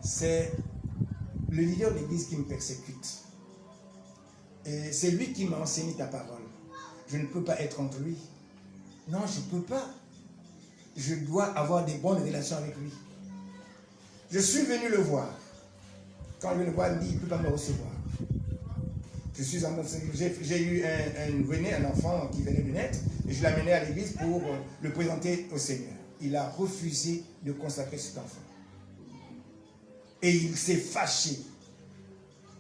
c'est le leader de l'église qui me persécute. Et c'est lui qui m'a enseigné ta parole. Je ne peux pas être entre lui. Non, je ne peux pas. Je dois avoir des bonnes relations avec lui. Je suis venu le voir. Quand je vais le voir, il me dit, il ne peut pas me recevoir. J'ai eu un enfant qui venait de naître, et je l'ai amené à l'église pour le présenter au Seigneur. Il a refusé de consacrer cet enfant. Et il s'est fâché.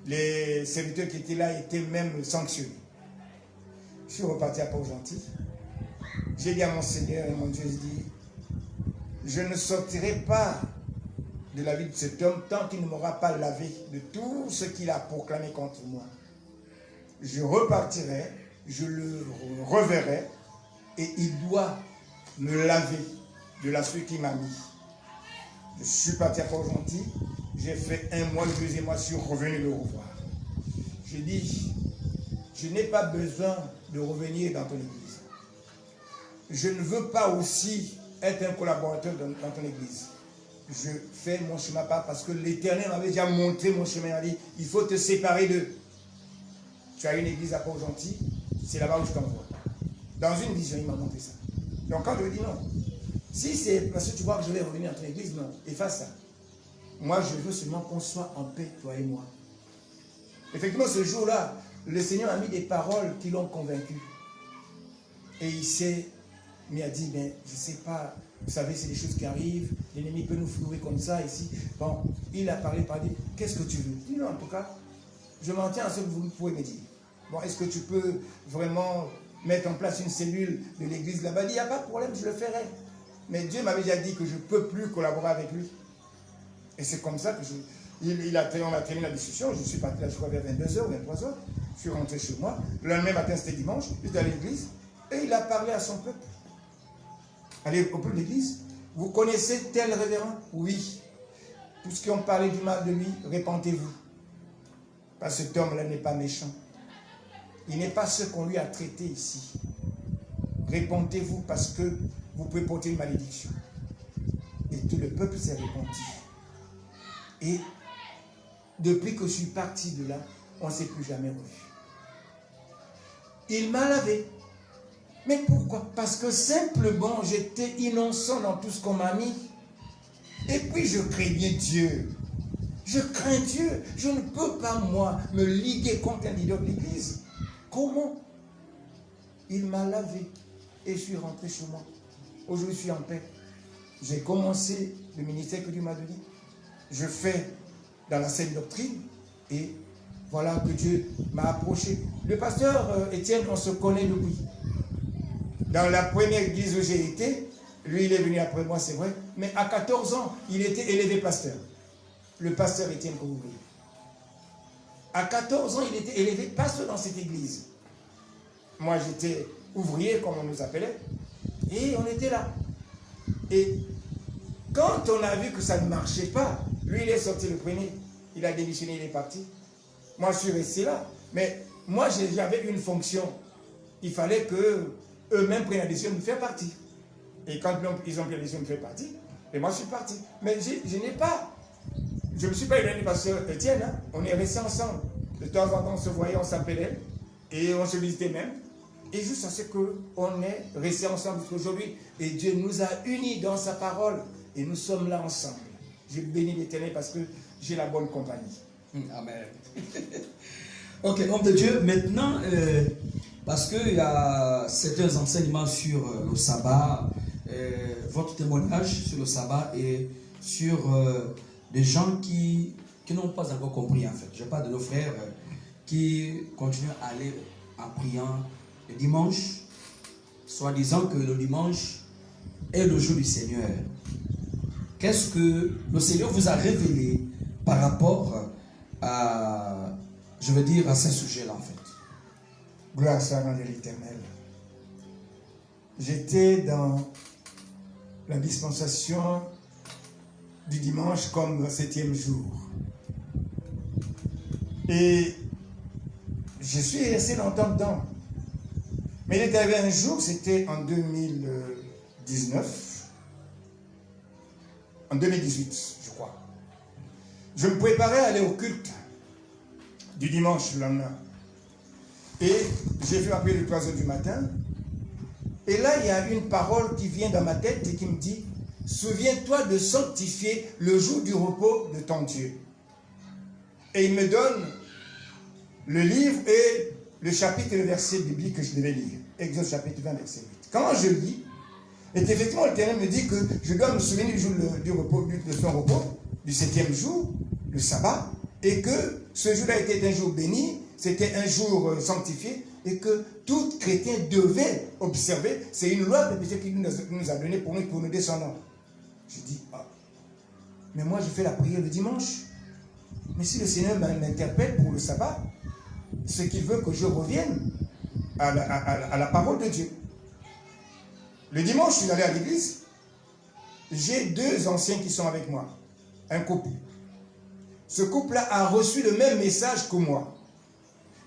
Les serviteurs qui étaient là étaient même sanctionnés. Je suis reparti à Port-Gentil. J'ai dit à mon Seigneur et mon Dieu, je dis, je ne sortirai pas de la vie de cet homme tant qu'il ne m'aura pas lavé de tout ce qu'il a proclamé contre moi. Je repartirai, je le reverrai et il doit me laver de la suite qu'il m'a mis. Je suis parti à Port-Gentil, j'ai fait 1 mois, le 2e mois, je suis revenu le revoir. J'ai dit, je n'ai pas besoin de revenir dans ton église. Je ne veux pas aussi être un collaborateur dans ton église. Je fais mon chemin parce que l'Éternel m'avait déjà montré mon chemin. Il a dit, il faut te séparer d'eux. Tu as une église à Port-Gentil, c'est là-bas où je t'envoie. Dans une vision, il m'a montré ça. Donc quand je lui dis non, si c'est parce que tu vois que je vais revenir dans ton église, non, efface ça. Moi, je veux seulement qu'on soit en paix, toi et moi. Effectivement, ce jour-là, le Seigneur a mis des paroles qui l'ont convaincu. Et il s'est mis à dire, mais je ne sais pas, vous savez, c'est des choses qui arrivent, l'ennemi peut nous flouer comme ça ici. Bon, il a parlé, qu'est-ce que tu veux? Je dis non, en tout cas, je m'en tiens à ce que vous pouvez me dire. Bon, est-ce que tu peux vraiment mettre en place une cellule de l'église là-bas? Il dit, il n'y a pas de problème, je le ferai. Mais Dieu m'avait déjà dit que je ne peux plus collaborer avec lui. Et c'est comme ça que on a terminé la discussion. Je suis parti là, je crois, vers 22h, 23h. Je suis rentré chez moi. Le lendemain matin, c'était dimanche. J'étais à l'église. Et il a parlé à son peuple. Allez, au peuple de l'église. Vous connaissez tel révérend? Oui. tous ceux qui ont parlé du mal de lui, répentez-vous. Parce que cet homme-là n'est pas méchant. Il n'est pas ce qu'on lui a traité ici. Répentez-vous parce que vous pouvez porter une malédiction. Et tout le peuple s'est repenti. Et depuis que je suis parti de là, on ne s'est plus jamais revu. Il m'a lavé. Mais pourquoi? Parce que simplement, j'étais innocent dans tout ce qu'on m'a mis. Et puis, je craignais Dieu. Je crains Dieu. Je ne peux pas, moi, me liguer contre un leader de l'église. Comment? Il m'a lavé. Et je suis rentré chez moi. Aujourd'hui, je suis en paix. J'ai commencé le ministère que Dieu m'a donné. Je fais dans la saine doctrine. Et voilà que Dieu m'a approché. Le pasteur Étienne, on se connaît depuis. Dans la première église où j'ai été, lui, il est venu après moi, c'est vrai. Mais à 14 ans, il était élevé pasteur. Le pasteur Étienne que vous voyez. À 14 ans, il était élevé pasteur dans cette église. Moi, j'étais ouvrier, comme on nous appelait. Et on était là. Et quand on a vu que ça ne marchait pas, lui, il est sorti le premier. Il a démissionné, il est parti. Moi, je suis resté là. Mais moi, j'avais une fonction. Il fallait qu'eux-mêmes prennent la décision de me faire partie. Et quand ils ont pris la décision de me faire partie, et moi, je suis parti. Mais je n'ai pas... Je ne me suis pas éloigné parce que Étienne, hein, on est restés ensemble. De temps en temps, on se voyait, on s'appelait. Et on se visitait même. Et juste à ce qu'on est restés ensemble jusqu'aujourd'hui. Et Dieu nous a unis dans sa parole. Et nous sommes là ensemble. Je bénis l'Éternel parce que j'ai la bonne compagnie. Amen. Ok, homme de Dieu, maintenant, parce qu'il y a certains enseignements sur le sabbat, votre témoignage sur le sabbat et sur des gens qui n'ont pas encore compris en fait. Je parle de nos frères qui continuent à aller en priant le dimanche, soi-disant que le dimanche est le jour du Seigneur. Qu'est-ce que le Seigneur vous a révélé par rapport à, je veux dire, à ce sujet-là en fait? Gloire soit au nom de l'Éternel. J'étais dans la dispensation du dimanche comme 7e jour. Et je suis resté longtemps dedans. Mais il est arrivé un jour, c'était en 2019, en 2018, je crois. Je me préparais à aller au culte du dimanche le lendemain. Et j'ai vu appeler le 3h du matin. Et là, il y a une parole qui vient dans ma tête et qui me dit: souviens-toi de sanctifier le jour du repos de ton Dieu. Et il me donne le livre et le chapitre et le verset biblique que je devais lire. Exode chapitre 20, verset 8. Quand je lis, et effectivement, l'Éternel me dit que je dois me souvenir du jour du repos, de son repos, du 7e jour, le sabbat, et que ce jour-là était un jour béni, c'était un jour sanctifié, et que tout chrétien devait observer. C'est une loi de péché qu'il nous a donnée pour nous descendants. Je dis, ah, mais moi je fais la prière le dimanche. Mais si le Seigneur m'interpelle pour le sabbat, ce qu'il veut que je revienne à la parole de Dieu. Le dimanche, je suis allé à l'église. J'ai 2 anciens qui sont avec moi. Un couple. Ce couple-là a reçu le même message que moi.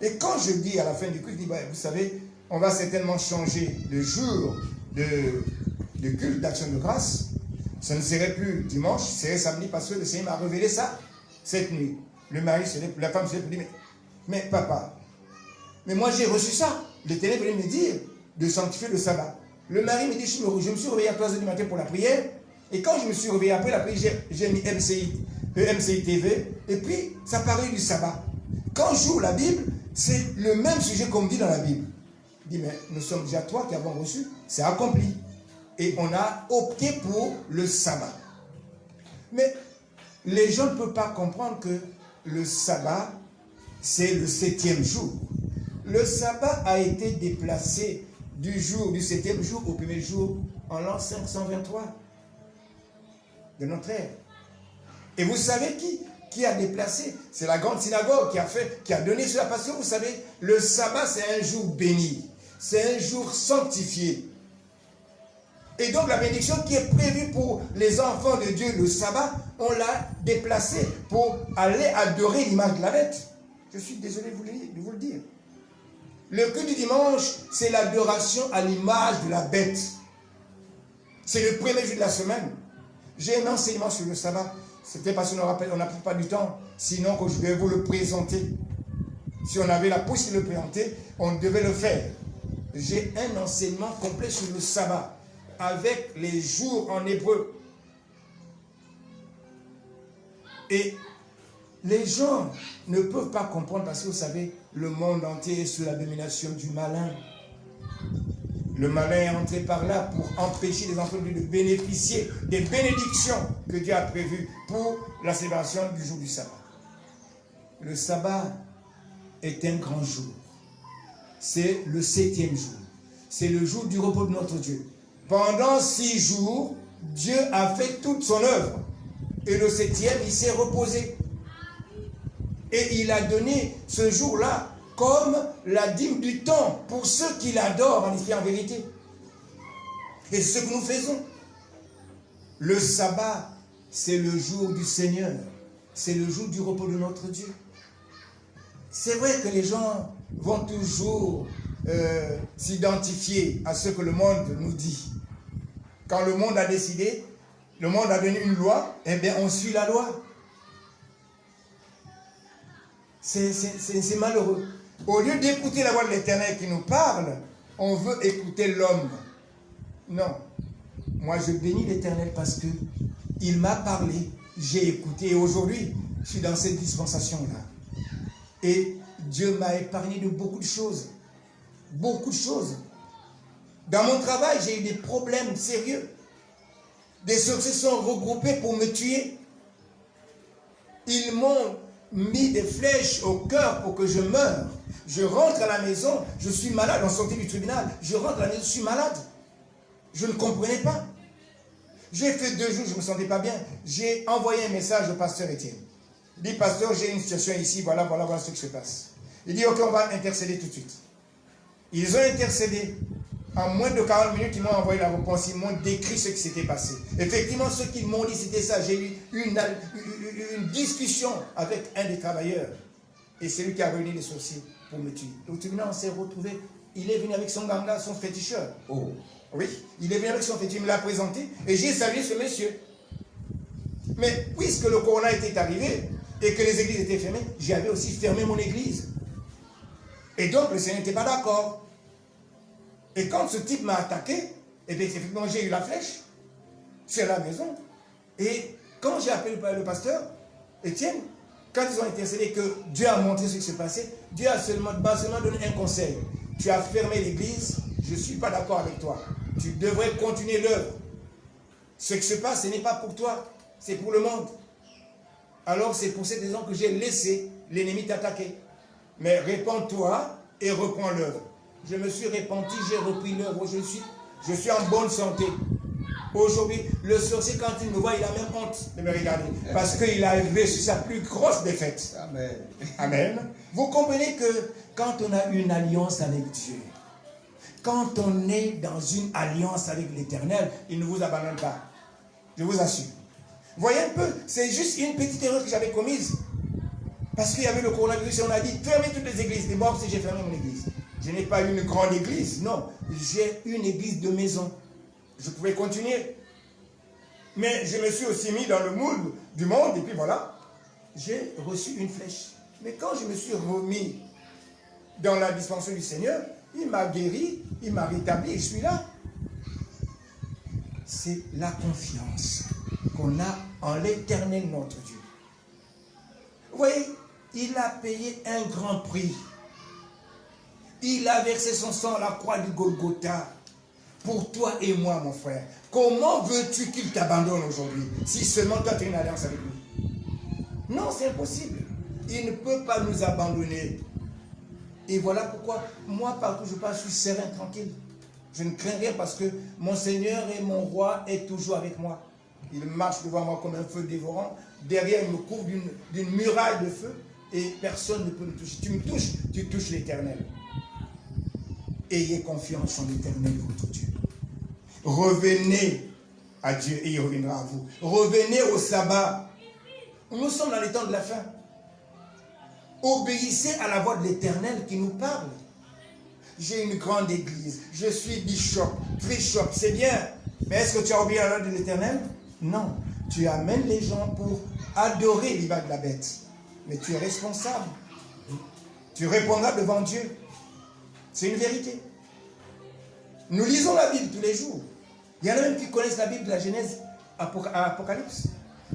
Et quand je dis à la fin du culte, je dis, bah, vous savez, on va certainement changer le jour de culte d'action de grâce. Ce ne serait plus dimanche, ce serait samedi parce que le Seigneur m'a révélé ça cette nuit. Le mari, la femme se dit, mais papa, mais moi j'ai reçu ça. L'Éternel venait me dire de sanctifier le sabbat. Le mari me dit, je me suis réveillé à 3h du matin pour la prière. Et quand je me suis réveillé après la prière, j'ai mis MCI TV. Et puis, ça parlait du sabbat. Quand j'ouvre la Bible, c'est le même sujet qu'on me dit dans la Bible. Je dis, mais nous sommes déjà 3 qui avons reçu. C'est accompli. Et on a opté pour le sabbat. Mais les gens ne peuvent pas comprendre que le sabbat, c'est le 7e jour. Le sabbat a été déplacé du 7e jour au 1er jour en l'an 523 de notre ère. Et vous savez qui a déplacé? C'est la grande synagogue qui a donné cela. Parce que vous savez, le sabbat c'est un jour béni. C'est un jour sanctifié. Et donc la bénédiction qui est prévue pour les enfants de Dieu, le sabbat, on l'a déplacée pour aller adorer l'image de la bête. Je suis désolé de vous le dire. Le culte du dimanche, c'est l'adoration à l'image de la bête. C'est le premier jour de la semaine. J'ai un enseignement sur le sabbat. C'était parce qu'on n'a pas du temps. Sinon, que je vais vous le présenter. Si on avait la possibilité de le présenter, on devait le faire. J'ai un enseignement complet sur le sabbat, avec les jours en hébreu. Et les gens ne peuvent pas comprendre parce que vous savez, le monde entier est sous la domination du malin. Le malin est entré par là pour empêcher les enfants de Dieu de bénéficier des bénédictions que Dieu a prévues pour la célébration du jour du sabbat. Le sabbat est un grand jour. C'est le 7e jour. C'est le jour du repos de notre Dieu. Pendant 6 jours, Dieu a fait toute son œuvre. Et le 7e, il s'est reposé. Et il a donné ce jour-là comme la dîme du temps pour ceux qui l'adorent en esprit en vérité. Et c'est ce que nous faisons. Le sabbat, c'est le jour du Seigneur. C'est le jour du repos de notre Dieu. C'est vrai que les gens vont toujours s'identifier à ce que le monde nous dit. Quand le monde a décidé, le monde a donné une loi, eh bien on suit la loi. C'est malheureux. Au lieu d'écouter la voix de l'Éternel qui nous parle, on veut écouter l'homme. Non. Moi, je bénis l'Éternel parce que il m'a parlé, j'ai écouté. Et aujourd'hui, je suis dans cette dispensation-là. Et Dieu m'a épargné de beaucoup de choses. Beaucoup de choses. Dans mon travail, j'ai eu des problèmes sérieux. Des sorciers sont regroupés pour me tuer. Ils m'ont mis des flèches au cœur pour que je meure. Je rentre à la maison, je suis malade, on sortit du tribunal. Je rentre à la maison, je suis malade. Je ne comprenais pas. J'ai fait 2 jours, je ne me sentais pas bien. J'ai envoyé un message au pasteur Étienne. Il dit, pasteur, j'ai une situation ici, voilà ce qui se passe. Il dit, ok, on va intercéder tout de suite. Ils ont intercédé. En moins de 40 minutes, ils m'ont envoyé la réponse. Ils m'ont décrit ce qui s'était passé. Effectivement, ce qu'ils m'ont dit, c'était ça. J'ai eu une discussion avec un des travailleurs. Et c'est lui qui a réuni les sorciers pour me tuer. Au tribunal, on s'est retrouvés. Il est venu avec son ganga, son féticheur. Oh. Oui, il est venu avec son féticheur, il me l'a présenté. Et j'ai salué ce monsieur. Mais puisque le corona était arrivé et que les églises étaient fermées, j'avais aussi fermé mon église. Et donc, le Seigneur n'était pas d'accord. Et quand ce type m'a attaqué, eh bien, effectivement, j'ai eu la flèche sur la maison. Et quand j'ai appelé le pasteur, Étienne, quand ils ont intercédé que Dieu a montré ce qui s'est passé, Dieu a seulement donné un conseil. Tu as fermé l'église, je ne suis pas d'accord avec toi. Tu devrais continuer l'œuvre. Ce qui se passe, ce n'est pas pour toi, c'est pour le monde. Alors c'est pour cette raison que j'ai laissé l'ennemi t'attaquer. Mais répands-toi et reprends l'œuvre. Je me suis repenti, j'ai repris l'œuvre. Je suis en bonne santé. Aujourd'hui, le sorcier, quand il me voit, il a même honte de me regarder. Parce qu'il a vécu sa plus grosse défaite. Amen. Amen. Vous comprenez que quand on a une alliance avec Dieu, quand on est dans une alliance avec l'Éternel, il ne vous abandonne pas. Je vous assure. Voyez un peu, c'est juste une petite erreur que j'avais commise. Parce qu'il y avait le coronavirus et on a dit, fermez toutes les églises. D'abord, si j'ai fermé mon église. Je n'ai pas une grande église, non. J'ai une église de maison. Je pouvais continuer. Mais je me suis aussi mis dans le moule du monde et puis voilà. J'ai reçu une flèche. Mais quand je me suis remis dans la dispensation du Seigneur, il m'a guéri, il m'a rétabli et je suis là. C'est la confiance qu'on a en l'Éternel notre Dieu. Vous voyez, il a payé un grand prix. Il a versé son sang à la croix du Golgotha pour toi et moi, mon frère. Comment veux-tu qu'il t'abandonne aujourd'hui si seulement toi tu as une alliance avec lui? Non, c'est impossible. Il ne peut pas nous abandonner. Et voilà pourquoi moi, partout je passe, je suis serein, tranquille. Je ne crains rien parce que mon Seigneur et mon roi est toujours avec moi. Il marche devant moi comme un feu dévorant. Derrière, il me couvre d'une muraille de feu et personne ne peut me toucher. Tu me touches, tu touches l'Éternel. Ayez confiance en l'Éternel, votre Dieu. Revenez à Dieu et il reviendra à vous. Revenez au sabbat. Nous sommes dans les temps de la fin. Obéissez à la voix de l'Éternel qui nous parle. J'ai une grande église. Je suis bishop, bishop, c'est bien. Mais est-ce que tu as oublié la loi de l'Éternel? Non. Tu amènes les gens pour adorer l'image de la bête. Mais tu es responsable. Tu répondras devant Dieu. C'est une vérité. Nous lisons la Bible tous les jours. Il y en a même qui connaissent la Bible de la Genèse à Apocalypse,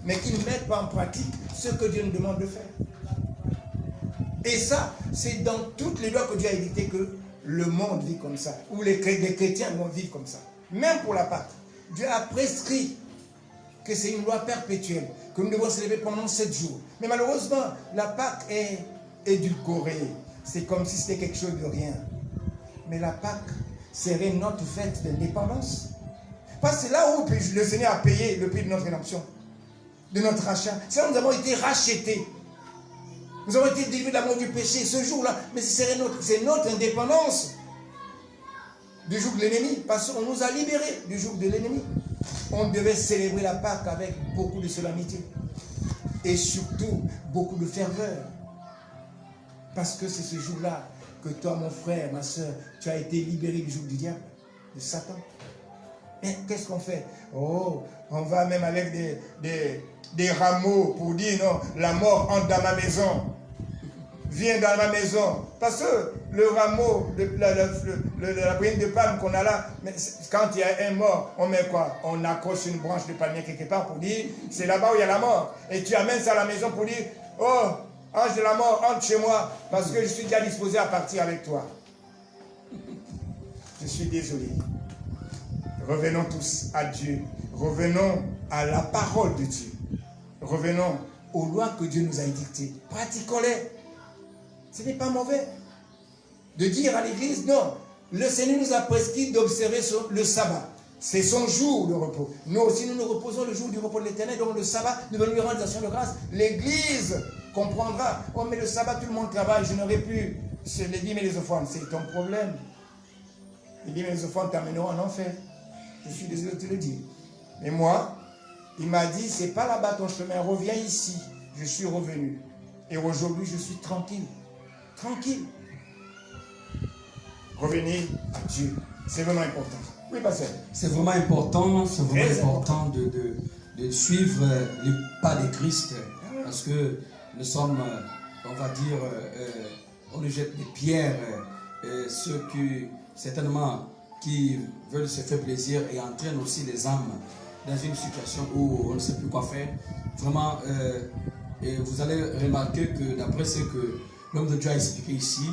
mais qui ne mettent pas en pratique ce que Dieu nous demande de faire. Et ça, c'est dans toutes les lois que Dieu a édictées que le monde vit comme ça, ou les chrétiens vont vivre comme ça. Même pour la Pâque, Dieu a prescrit que c'est une loi perpétuelle, que nous devons célébrer pendant 7 jours. Mais malheureusement, la Pâque est édulcorée. C'est comme si c'était quelque chose de rien. Mais la Pâque serait notre fête d'indépendance. Parce que c'est là où le Seigneur a payé le prix de notre rédemption, de notre rachat. C'est là où nous avons été rachetés. Nous avons été délivrés de l'amour du péché ce jour-là. Mais c'est notre indépendance du joug de l'ennemi. Parce qu'on nous a libérés du joug de l'ennemi. On devait célébrer la Pâque avec beaucoup de solennité. Et surtout, beaucoup de ferveur. Parce que c'est ce jour-là que toi, mon frère, ma soeur, tu as été libéré du joug du diable, de Satan. Mais qu'est-ce qu'on fait? Oh, on va même avec des rameaux pour dire non, la mort entre dans ma maison. Viens dans ma maison. Parce que le rameau, la brine de palme qu'on a là, mais quand il y a un mort, on met quoi? On accroche une branche de palmier quelque part pour dire c'est là-bas où il y a la mort. Et tu amènes ça à la maison pour dire oh, ange de la mort, entre chez moi parce que je suis déjà disposé à partir avec toi. Je suis désolé. Revenons tous à Dieu. Revenons à la parole de Dieu. Revenons aux lois que Dieu nous a édictées. Pratiquons-les. Ce n'est pas mauvais de dire à l'église, non, le Seigneur nous a prescrit d'observer le sabbat. C'est son jour de repos. Nous aussi, nous nous reposons le jour du repos de l'Éternel. Donc le sabbat, nous venons lui rendre action de grâce. L'église comprendra. Oh, mais le sabbat, tout le monde travaille. Je n'aurai plus les dîmes et les offrandes. C'est ton problème. Les dîmes et les offrandes t'amèneront en enfer. Je suis désolé de te le dire. Mais moi, il m'a dit, c'est pas là-bas ton chemin, reviens ici. Je suis revenu. Et aujourd'hui, je suis tranquille. Tranquille. Revenez à Dieu. C'est vraiment important. Oui, pasteur. C'est vraiment important, de suivre les pas de Christ. Parce que nous sommes, on va dire, on nous jette des pierres. Ceux qui, certainement, qui veulent se faire plaisir et entraînent aussi les âmes dans une situation où on ne sait plus quoi faire. Vraiment, et vous allez remarquer que d'après ce que l'homme de Dieu a expliqué ici,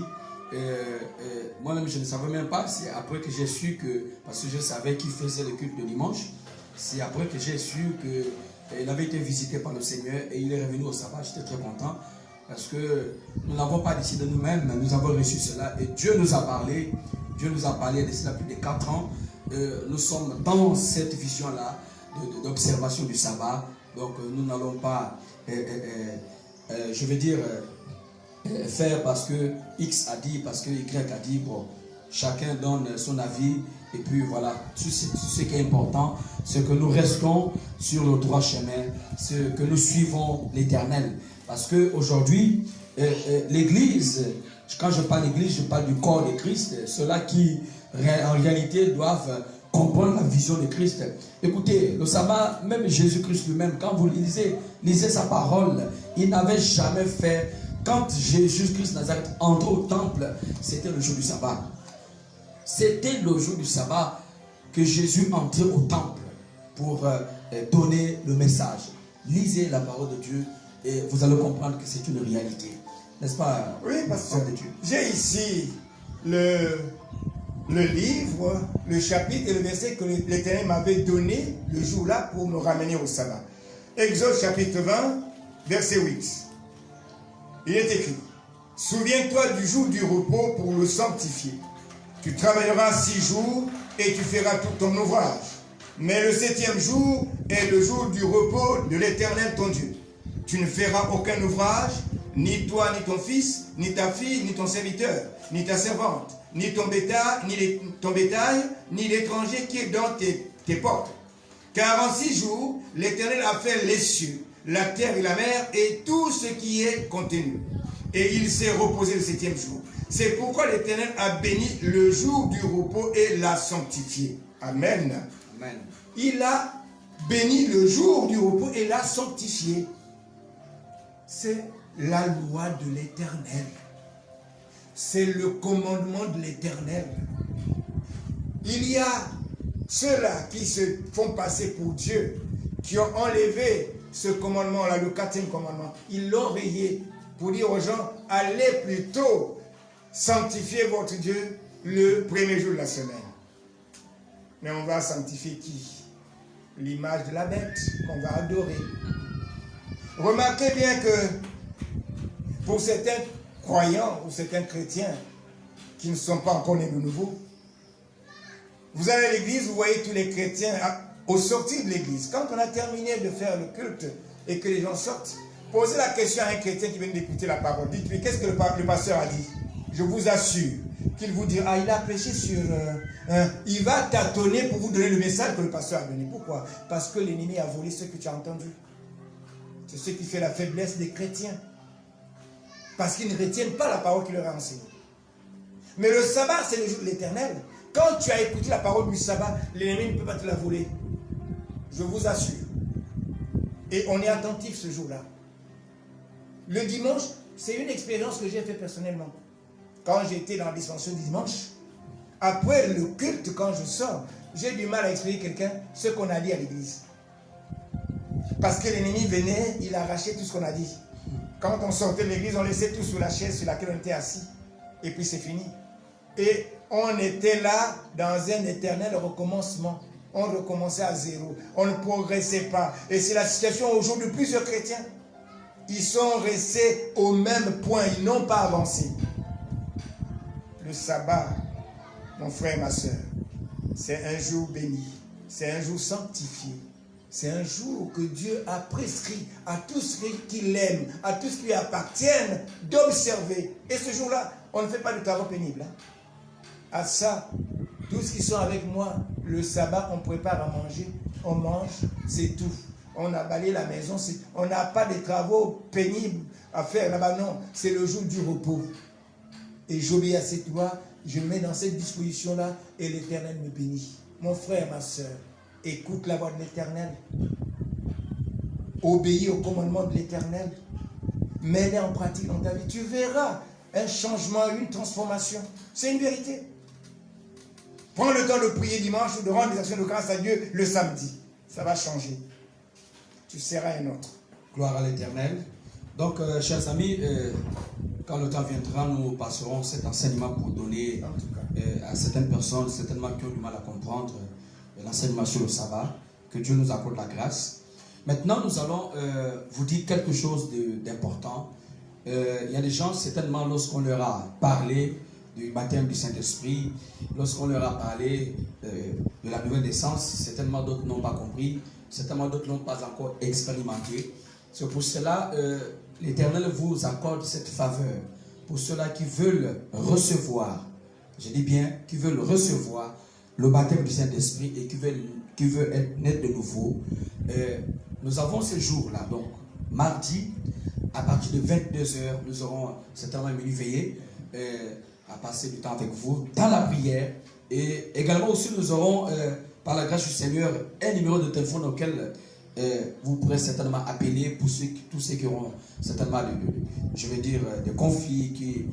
moi-même je ne savais même pas, c'est après que j'ai su que, parce que je savais qu'il faisait le culte de dimanche, c'est après que j'ai su qu'il avait été visité par le Seigneur et il est revenu au sabbat. J'étais très content parce que nous n'avons pas décidé nous-mêmes, nous avons reçu cela et Dieu nous a parlé. Dieu nous a parlé de cela plus de 4 ans. Nous sommes dans cette vision-là d'observation du sabbat. Donc nous n'allons pas, je veux dire, faire parce que X a dit, parce que Y a dit. Bon, chacun donne son avis. Et puis voilà, tout ce qui est important, c'est que nous restons sur le droit chemin, que nous suivons l'Éternel. Parce qu'aujourd'hui, l'Église, quand je parle d'Église, je parle du corps de Christ, ceux-là qui en réalité doivent comprendre la vision de Christ. Écoutez, le sabbat, même Jésus-Christ lui-même, quand vous lisez sa parole, il n'avait jamais fait, quand Jésus-Christ Nazareth entrait au temple, c'était le jour du sabbat. C'était le jour du sabbat que Jésus entrait au temple pour donner le message. Lisez la parole de Dieu et vous allez comprendre que c'est une réalité. N'est-ce pas? Oui, pasteur de Dieu. J'ai ici le livre, le chapitre et le verset que l'Éternel m'avait donné le jour-là pour me ramener au sabbat. Exode chapitre 20, verset 8. Il est écrit: souviens-toi du jour du repos pour le sanctifier. Tu travailleras 6 jours et tu feras tout ton ouvrage. Mais le 7e jour est le jour du repos de l'Éternel ton Dieu. Tu ne feras aucun ouvrage, ni toi, ni ton fils, ni ta fille, ni ton serviteur, ni ta servante, ni ton bétail, ni l'étranger qui est dans tes portes. Car en 6 jours, l'Éternel a fait les cieux, la terre et la mer, et tout ce qui est contenu. Et il s'est reposé le 7e jour. C'est pourquoi l'Éternel a béni le jour du repos et l'a sanctifié. Amen. Amen. Il a béni le jour du repos et l'a sanctifié. C'est la loi de l'Éternel. C'est le commandement de l'Éternel. Il y a ceux-là qui se font passer pour Dieu, qui ont enlevé ce commandement-là, le 4e commandement. Ils l'ont rayé pour dire aux gens, allez plutôt sanctifier votre Dieu le 1er jour de la semaine. Mais on va sanctifier qui? L'image de la bête qu'on va adorer. Remarquez bien que pour certains croyants ou certains chrétiens qui ne sont pas encore nés de nouveau, vous allez à l'église, vous voyez tous les chrétiens au sortir de l'église. Quand on a terminé de faire le culte et que les gens sortent, posez la question à un chrétien qui vient d'écouter la parole. Dites-lui, qu'est-ce que le pasteur a dit? Je vous assure qu'il vous dira, il a prêché sur... il va tâtonner pour vous donner le message que le pasteur a donné. Pourquoi? Parce que l'ennemi a volé ce que tu as entendu. C'est ce qui fait la faiblesse des chrétiens. Parce qu'ils ne retiennent pas la parole qu'il leur a enseignée. Mais le sabbat, c'est le jour de l'Éternel. Quand tu as écouté la parole du sabbat, l'ennemi ne peut pas te la voler. Je vous assure. Et on est attentif ce jour-là. Le dimanche, c'est une expérience que j'ai faite personnellement. Quand j'étais dans la dispensation du dimanche, après le culte, quand je sors, j'ai du mal à expliquer à quelqu'un ce qu'on a dit à l'église. Parce que l'ennemi venait, il arrachait tout ce qu'on a dit. Quand on sortait de l'église, on laissait tout sous la chaise sur laquelle on était assis. Et puis c'est fini. Et on était là dans un éternel recommencement. On recommençait à zéro. On ne progressait pas. Et c'est la situation aujourd'hui de plusieurs chrétiens. Ils sont restés au même point. Ils n'ont pas avancé. Le sabbat, mon frère et ma soeur, c'est un jour béni. C'est un jour sanctifié. C'est un jour que Dieu a prescrit à tous ceux qui l'aiment, à tous ceux qui lui appartiennent, d'observer. Et ce jour-là, on ne fait pas de travaux pénibles. À ça, tous qui sont avec moi, le sabbat, on prépare à manger, on mange, c'est tout. On a balayé la maison, on n'a pas de travaux pénibles à faire là-bas, non. C'est le jour du repos. Et j'obéis à cette loi, je me mets dans cette disposition-là et l'Éternel me bénit. Mon frère, ma soeur, écoute la voix de l'Éternel. Obéis au commandement de l'Éternel. Mets-les en pratique dans ta vie. Tu verras un changement, une transformation. C'est une vérité. Prends le temps de prier dimanche ou de rendre des actions de grâce à Dieu le samedi. Ça va changer. Tu seras un autre. Gloire à l'Éternel. Donc, chers amis, quand le temps viendra, nous passerons cet enseignement pour donner à certaines personnes, certainement qui ont du mal à comprendre, l'enseignement sur le sabbat. Que Dieu nous accorde la grâce. Maintenant, nous allons vous dire quelque chose d'important. Il y a des gens, certainement, lorsqu'on leur a parlé du baptême du Saint-Esprit, lorsqu'on leur a parlé de la nouvelle naissance, certainement d'autres n'ont pas compris, certainement d'autres n'ont pas encore expérimenté. C'est pour cela l'Éternel vous accorde cette faveur. Pour ceux-là qui veulent recevoir, je dis bien, qui veulent recevoir le baptême du Saint-Esprit et qui veulent être nés de nouveau, nous avons ce jour-là, donc mardi, à partir de 22h, nous aurons certainement une veillée à passer du temps avec vous dans la prière. Et également aussi, nous aurons, par la grâce du Seigneur, un numéro de téléphone auquel vous pourrez certainement appeler pour tous ceux qui auront certainement, des conflits, qui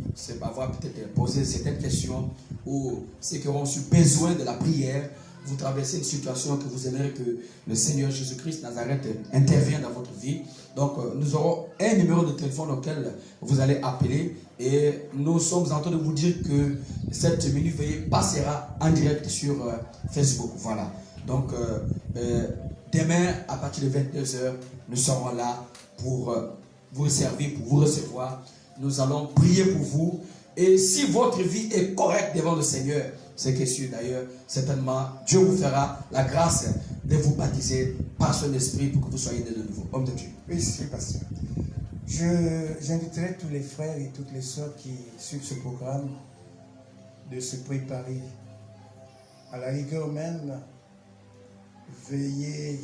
avoir peut-être posé certaines questions, ou ceux qui auront besoin de la prière. Vous traversez une situation que vous aimeriez que le Seigneur Jésus-Christ Nazareth intervienne dans votre vie. Donc, nous aurons un numéro de téléphone auquel vous allez appeler. Et nous sommes en train de vous dire que cette minute veillée passera en direct sur Facebook. Voilà. Donc, demain, à partir de 22h, nous serons là pour vous servir, pour vous recevoir. Nous allons prier pour vous. Et si votre vie est correcte devant le Seigneur, c'est que sûr d'ailleurs, certainement, Dieu vous fera la grâce de vous baptiser par son esprit pour que vous soyez nés de nouveau. Homme de Dieu. Oui, c'est pasteur. J'inviterai tous les frères et toutes les sœurs qui suivent ce programme de se préparer. À la rigueur même, veillez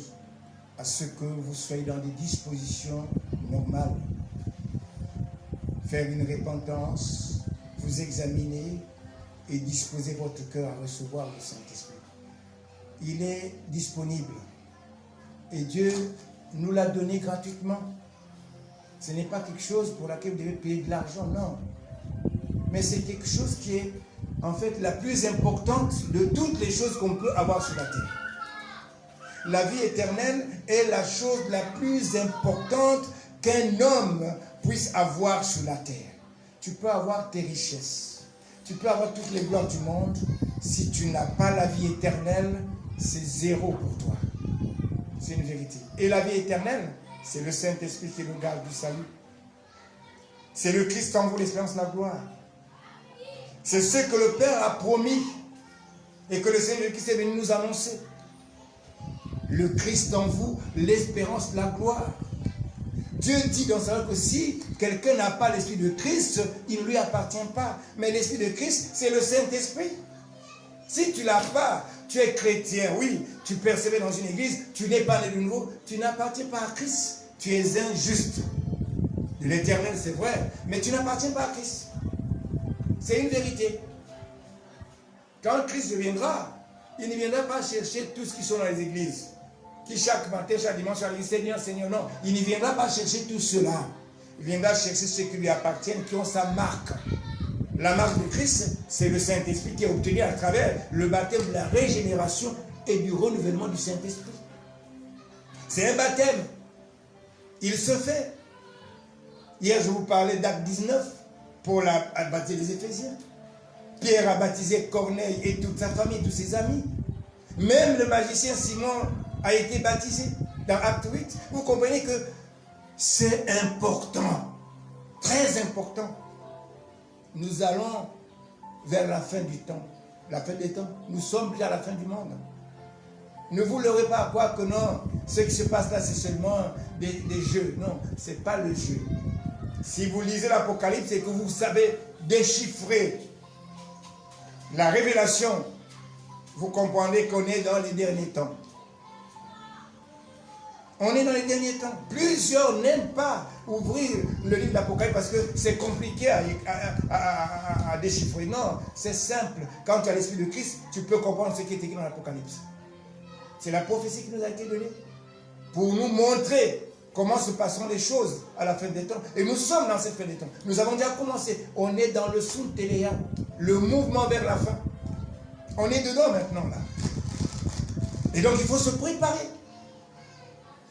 à ce que vous soyez dans des dispositions normales. Faire une repentance, vous examiner et disposer votre cœur à recevoir le Saint-Esprit. Il est disponible et Dieu nous l'a donné gratuitement. Ce n'est pas quelque chose pour laquelle vous devez payer de l'argent, non. Mais c'est quelque chose qui est en fait la plus importante de toutes les choses qu'on peut avoir sur la terre. La vie éternelle est la chose la plus importante qu'un homme puisse avoir sur la terre. Tu peux avoir tes richesses, tu peux avoir toutes les gloires du monde. Si tu n'as pas la vie éternelle, c'est zéro pour toi. C'est une vérité. Et la vie éternelle, c'est le Saint-Esprit qui est le gage du salut. C'est le Christ en vous, l'espérance de la gloire. C'est ce que le Père a promis et que le Seigneur Christ est venu nous annoncer. Le Christ en vous, l'espérance de la gloire. Dieu dit dans sa parole que si quelqu'un n'a pas l'esprit de Christ, il ne lui appartient pas. Mais l'esprit de Christ, c'est le Saint-Esprit. Si tu ne l'as pas, tu es chrétien, oui, tu persévères dans une église, tu n'es pas né de nouveau, tu n'appartiens pas à Christ. Tu es injuste. De l'éternel, c'est vrai, mais tu n'appartiens pas à Christ. C'est une vérité. Quand Christ viendra, il ne viendra pas chercher tous qui sont dans les églises, qui chaque matin, chaque dimanche, disent Seigneur, Seigneur, non. Il ne viendra pas chercher tout cela. Il viendra chercher ceux qui lui appartiennent, qui ont sa marque. La marque de Christ, c'est le Saint-Esprit qui est obtenu à travers le baptême de la régénération et du renouvellement du Saint-Esprit. C'est un baptême. Il se fait. Hier, je vous parlais d'Acte 19 pour baptiser les Éphésiens. Pierre a baptisé Corneille et toute sa famille, tous ses amis. Même le magicien Simon a été baptisé dans Acte 8. Vous comprenez que c'est important, très important. Nous allons vers la fin du temps. La fin des temps, nous sommes déjà à la fin du monde. Ne vous leurrez pas à croire que non, ce qui se passe là, c'est seulement des jeux. Non, ce n'est pas le jeu. Si vous lisez l'Apocalypse et que vous savez déchiffrer la révélation, vous comprenez qu'on est dans les derniers temps. On est dans les derniers temps. Plusieurs n'aiment pas ouvrir le livre d'Apocalypse parce que c'est compliqué à déchiffrer. Non, c'est simple. Quand tu as l'Esprit de Christ, tu peux comprendre ce qui est écrit dans l'Apocalypse. C'est la prophétie qui nous a été donnée pour nous montrer comment se passeront les choses à la fin des temps. Et nous sommes dans cette fin des temps. Nous avons déjà commencé. On est dans le Sunteléa, le mouvement vers la fin. On est dedans maintenant là. Et donc il faut se préparer.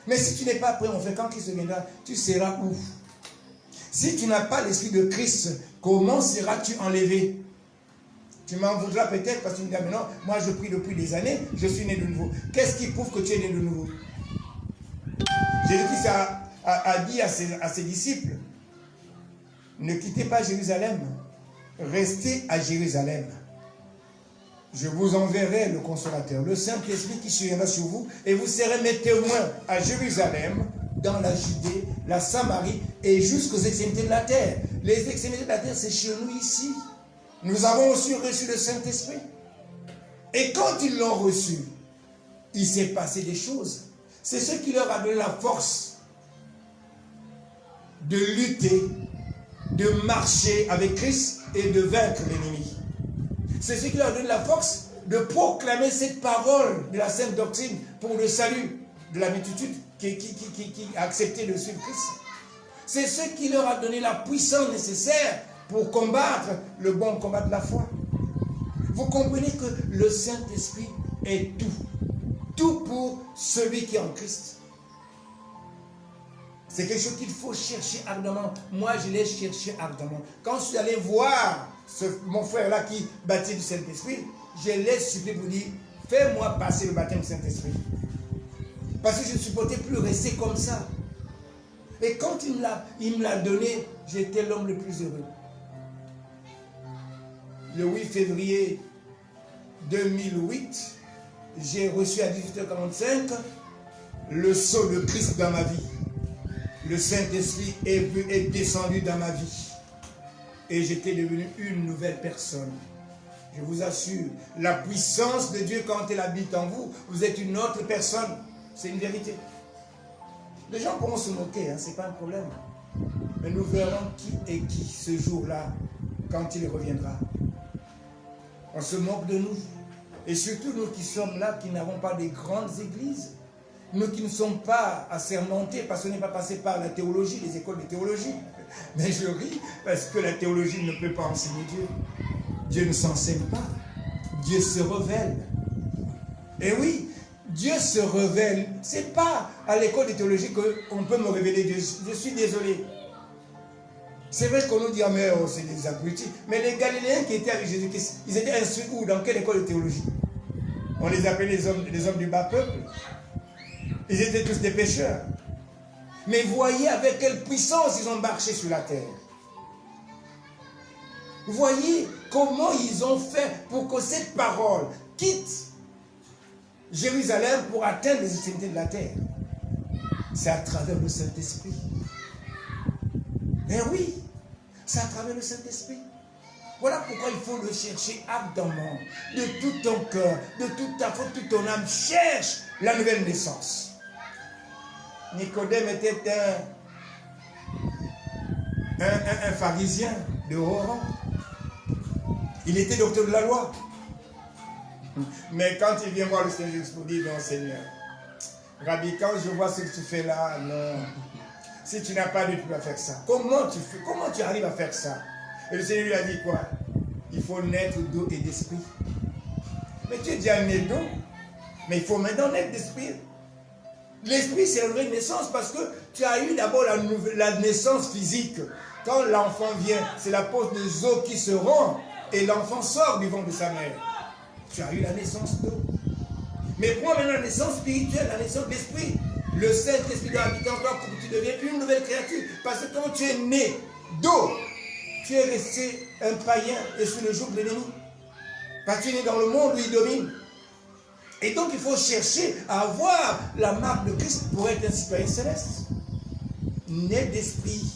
Mais si tu n'es pas prêt, on fait quand Christ viendra, tu seras où? Si tu n'as pas l'esprit de Christ, comment seras-tu enlevé? Tu m'en voudras peut-être parce que tu me dis, mais non, moi je prie depuis des années, je suis né de nouveau. Qu'est-ce qui prouve que tu es né de nouveau? Jésus-Christ a dit à ses disciples, ne quittez pas Jérusalem, restez à Jérusalem. Je vous enverrai le consolateur, le Saint-Esprit qui surviendra sur vous, et vous serez mes témoins à Jérusalem, dans la Judée, la Samarie, et jusqu'aux extrémités de la terre. Les extrémités de la terre, c'est chez nous ici. Nous avons aussi reçu le Saint-Esprit. Et quand ils l'ont reçu, il s'est passé des choses. C'est ce qui leur a donné la force de lutter, de marcher avec Christ et de vaincre l'ennemi. C'est ce qui leur a donné la force de proclamer cette parole de la sainte doctrine pour le salut de la multitude qui a accepté de suivre Christ. C'est ce qui leur a donné la puissance nécessaire pour combattre le bon combat de la foi. Vous comprenez que le Saint-Esprit est tout. Tout pour celui qui est en Christ. C'est quelque chose qu'il faut chercher ardemment. Moi, je l'ai cherché ardemment. Quand je suis allé voir mon frère-là qui baptise du Saint-Esprit, je l'ai supplié pour dire, fais-moi passer le baptême du Saint-Esprit. Parce que je ne supportais plus rester comme ça. Et quand il me l'a donné, j'étais l'homme le plus heureux. Le 8 février 2008, j'ai reçu à 18h45 le sceau de Christ dans ma vie. Le Saint-Esprit est descendu dans ma vie. Et j'étais devenu une nouvelle personne. Je vous assure, la puissance de Dieu quand elle habite en vous, vous êtes une autre personne. C'est une vérité. Les gens pourront se moquer, hein, ce n'est pas un problème. Mais nous verrons qui est qui ce jour-là, quand il reviendra. On se moque de nous. Et surtout nous qui sommes là, qui n'avons pas des grandes églises. Nous qui ne sommes pas assermentés, parce qu'on n'est pas passé par la théologie, les écoles de théologie. Mais je ris, parce que la théologie ne peut pas enseigner Dieu. Dieu ne s'enseigne pas. Dieu se révèle. Et oui, Dieu se révèle. Ce n'est pas à l'école de théologie qu'on peut me révéler Dieu. Je suis désolé. C'est vrai qu'on nous dit, ah mais oh, c'est des abrutis. Mais les Galiléens qui étaient avec Jésus-Christ, ils étaient instruits où? Dans quelle école de théologie? On les appelait les hommes du bas peuple. Ils étaient tous des pécheurs. Mais voyez avec quelle puissance ils ont marché sur la terre. Voyez comment ils ont fait pour que cette parole quitte Jérusalem pour atteindre les extrémités de la terre. C'est à travers le Saint-Esprit. Eh oui, c'est à travers le Saint-Esprit. Voilà pourquoi il faut le chercher ardemment, de tout ton cœur, de toute ta foi, toute ton âme. Cherche la nouvelle naissance. Nicodème était un pharisien de haut rang. Il était docteur de la loi. Mais quand il vient voir le Seigneur, il dit, non Seigneur, Rabbi, quand je vois ce que tu fais là, non. Si tu n'as pas Dieu, tu peux faire ça. Comment tu fais? Comment tu arrives à faire ça? Et le Seigneur lui a dit quoi? Il faut naître d'eau et d'esprit. Mais tu es déjà né d'eau, mais il faut maintenant naître d'esprit. L'esprit, c'est la nouvelle naissance parce que tu as eu d'abord la naissance physique. Quand l'enfant vient, c'est la pose des os qui se rompt et l'enfant sort du ventre de sa mère. Tu as eu la naissance d'eau. Mais prends maintenant la naissance spirituelle, la naissance d'esprit. Le Saint-Esprit doit habiter en toi pour que tu deviennes une nouvelle créature. Parce que quand tu es né d'eau, tu es resté un païen et sous le joug de l'ennemi. Parce que tu es né dans le monde où il domine. Et donc il faut chercher à avoir la marque de Christ pour être un citoyen céleste. Né d'esprit.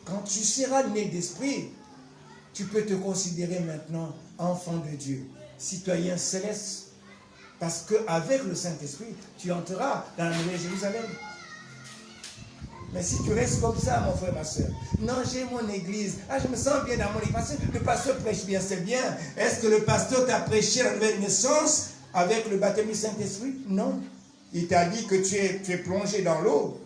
Quand tu seras né d'esprit, tu peux te considérer maintenant enfant de Dieu, citoyen céleste. Parce qu'avec le Saint-Esprit, tu entreras dans la Nouvelle Jérusalem. Mais si tu restes comme ça, mon frère, ma soeur, non, j'ai mon église, ah, je me sens bien dans mon église, le pasteur prêche bien, c'est bien. Est-ce que le pasteur t'a prêché la nouvelle naissance avec le baptême du Saint-Esprit? Non. Il t'a dit que tu es plongé dans l'eau.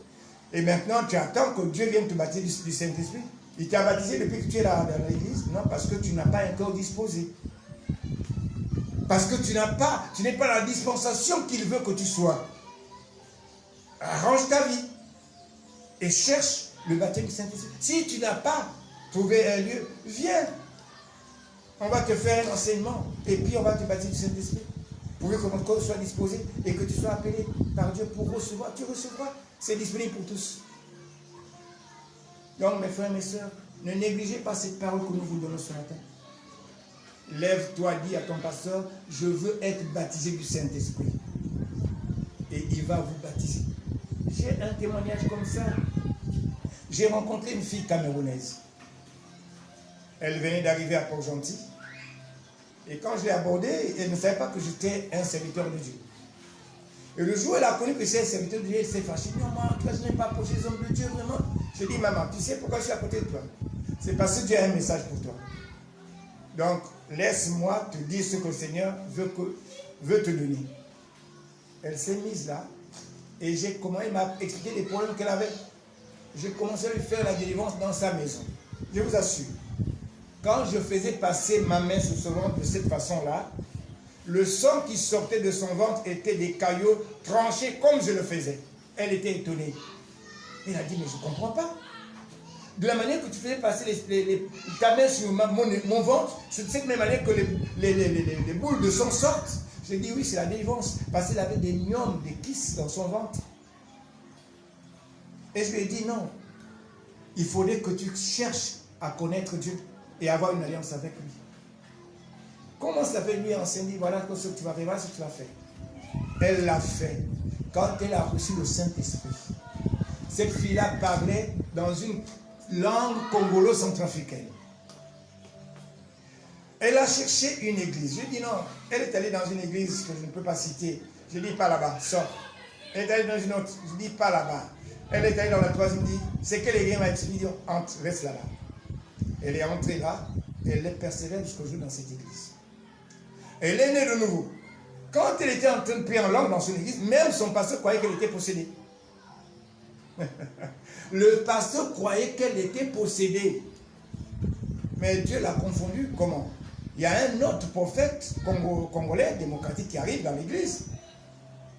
Et maintenant, tu attends que Dieu vienne te baptiser du Saint-Esprit. Il t'a baptisé depuis que tu es là dans l'église? Non, parce que tu n'as pas un cœur disposé. Parce que tu n'es pas la dispensation qu'il veut que tu sois. Arrange ta vie. Et cherche le baptême du Saint-Esprit. Si tu n'as pas trouvé un lieu, viens. On va te faire un enseignement. Et puis on va te baptiser du Saint-Esprit. Pour que ton corps soit disposé et que tu sois appelé par Dieu pour recevoir. Tu recevras. C'est disponible pour tous. Donc mes frères et mes sœurs, ne négligez pas cette parole que nous vous donnons ce matin. Lève-toi, dis à ton pasteur, je veux être baptisé du Saint-Esprit. Et il va vous baptiser. J'ai un témoignage comme ça. J'ai rencontré une fille camerounaise. Elle venait d'arriver à Port-Gentil. Et quand je l'ai abordée, elle ne savait pas que j'étais un serviteur de Dieu. Et le jour où elle a connu que j'étais un serviteur de Dieu, elle s'est fâchée. Non, moi, toi, je n'ai pas approché les hommes de Dieu, vraiment. Je dis, maman, tu sais pourquoi je suis à côté de toi? C'est parce que Dieu a un message pour toi. Donc, laisse-moi te dire ce que le Seigneur veut te donner. Elle s'est mise là. Et elle m'a expliqué les problèmes qu'elle avait. J'ai commencé à lui faire la délivrance dans sa maison. Je vous assure. Quand je faisais passer ma main sur son ventre de cette façon-là, le sang qui sortait de son ventre était des caillots tranchés comme je le faisais. Elle était étonnée. Elle a dit, mais je ne comprends pas. De la manière que tu faisais passer ta main sur mon ventre, c'est de cette même manière que les boules de sang sortent. J'ai dit, oui, c'est la délivrance. Parce qu'elle avait des myomes, des kystes dans son ventre. Et je lui ai dit, non. Il faudrait que tu cherches à connaître Dieu et avoir une alliance avec lui. Commence avec lui enseigner, voilà ce que tu vas faire, voilà ce que tu vas faire. Elle l'a fait. Quand elle a reçu le Saint-Esprit, cette fille-là parlait dans une langue congolo-centrafricaine. Elle a cherché une église. Je dis non. Elle est allée dans une église que je ne peux pas citer. Je dis pas là-bas, sors. Elle est allée dans une autre. Je dis pas là-bas. Elle est allée dans la troisième, dit, c'est que l'église m'a expliqué, entre, reste là-bas. Elle est entrée là, et elle est persévérée jusqu'au jour dans cette église. Elle est née de nouveau. Quand elle était en train de prier en langue dans son église, même son pasteur croyait qu'elle était possédée. Le pasteur croyait qu'elle était possédée. Mais Dieu l'a confondue. Comment? Il y a un autre prophète congolais, démocratique, qui arrive dans l'église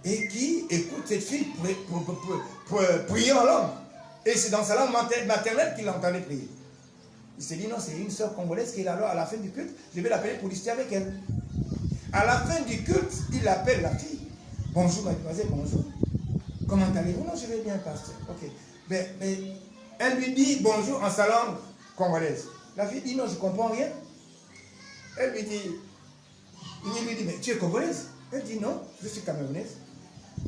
et qui écoute cette fille prier en langue. Et c'est dans sa langue maternelle qu'il l'entendait prier. Il s'est dit non, c'est une sœur congolaise qui est là. Alors à la fin du culte, je vais l'appeler pour discuter avec elle. À la fin du culte, il appelle la fille. Bonjour mademoiselle, bonjour. Comment allez-vous? Non, je vais bien, pasteur. Ok. Mais elle lui dit bonjour en sa langue congolaise. La fille dit non, je ne comprends rien. Elle lui dit, il lui dit, mais tu es congolaise? Elle dit non, je suis camerounaise.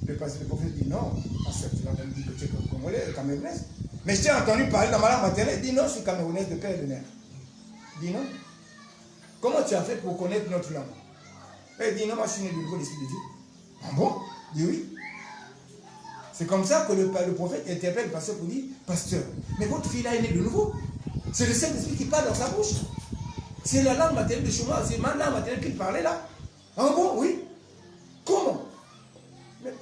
Le prophète dit non, pasteur, tu m'as même dit que tu es congolaise, camerounaise. Mais je t'ai entendu parler dans ma langue maternelle. Il dit non, je suis camerounaise de père et de mère. Il dit non. Comment tu as fait pour connaître notre langue? Elle dit non, moi je suis né du nouveau l'Esprit de Dieu. Ah bon? Il dit oui. C'est comme ça que le prophète interpelle le pasteur pour dire, pasteur, mais votre fille là est née de nouveau. C'est le Saint-Esprit qui parle dans sa bouche. C'est la langue maternelle de chez moi, c'est ma langue maternelle qu'il parlait là. Ah bon? Oui. Comment? Mais,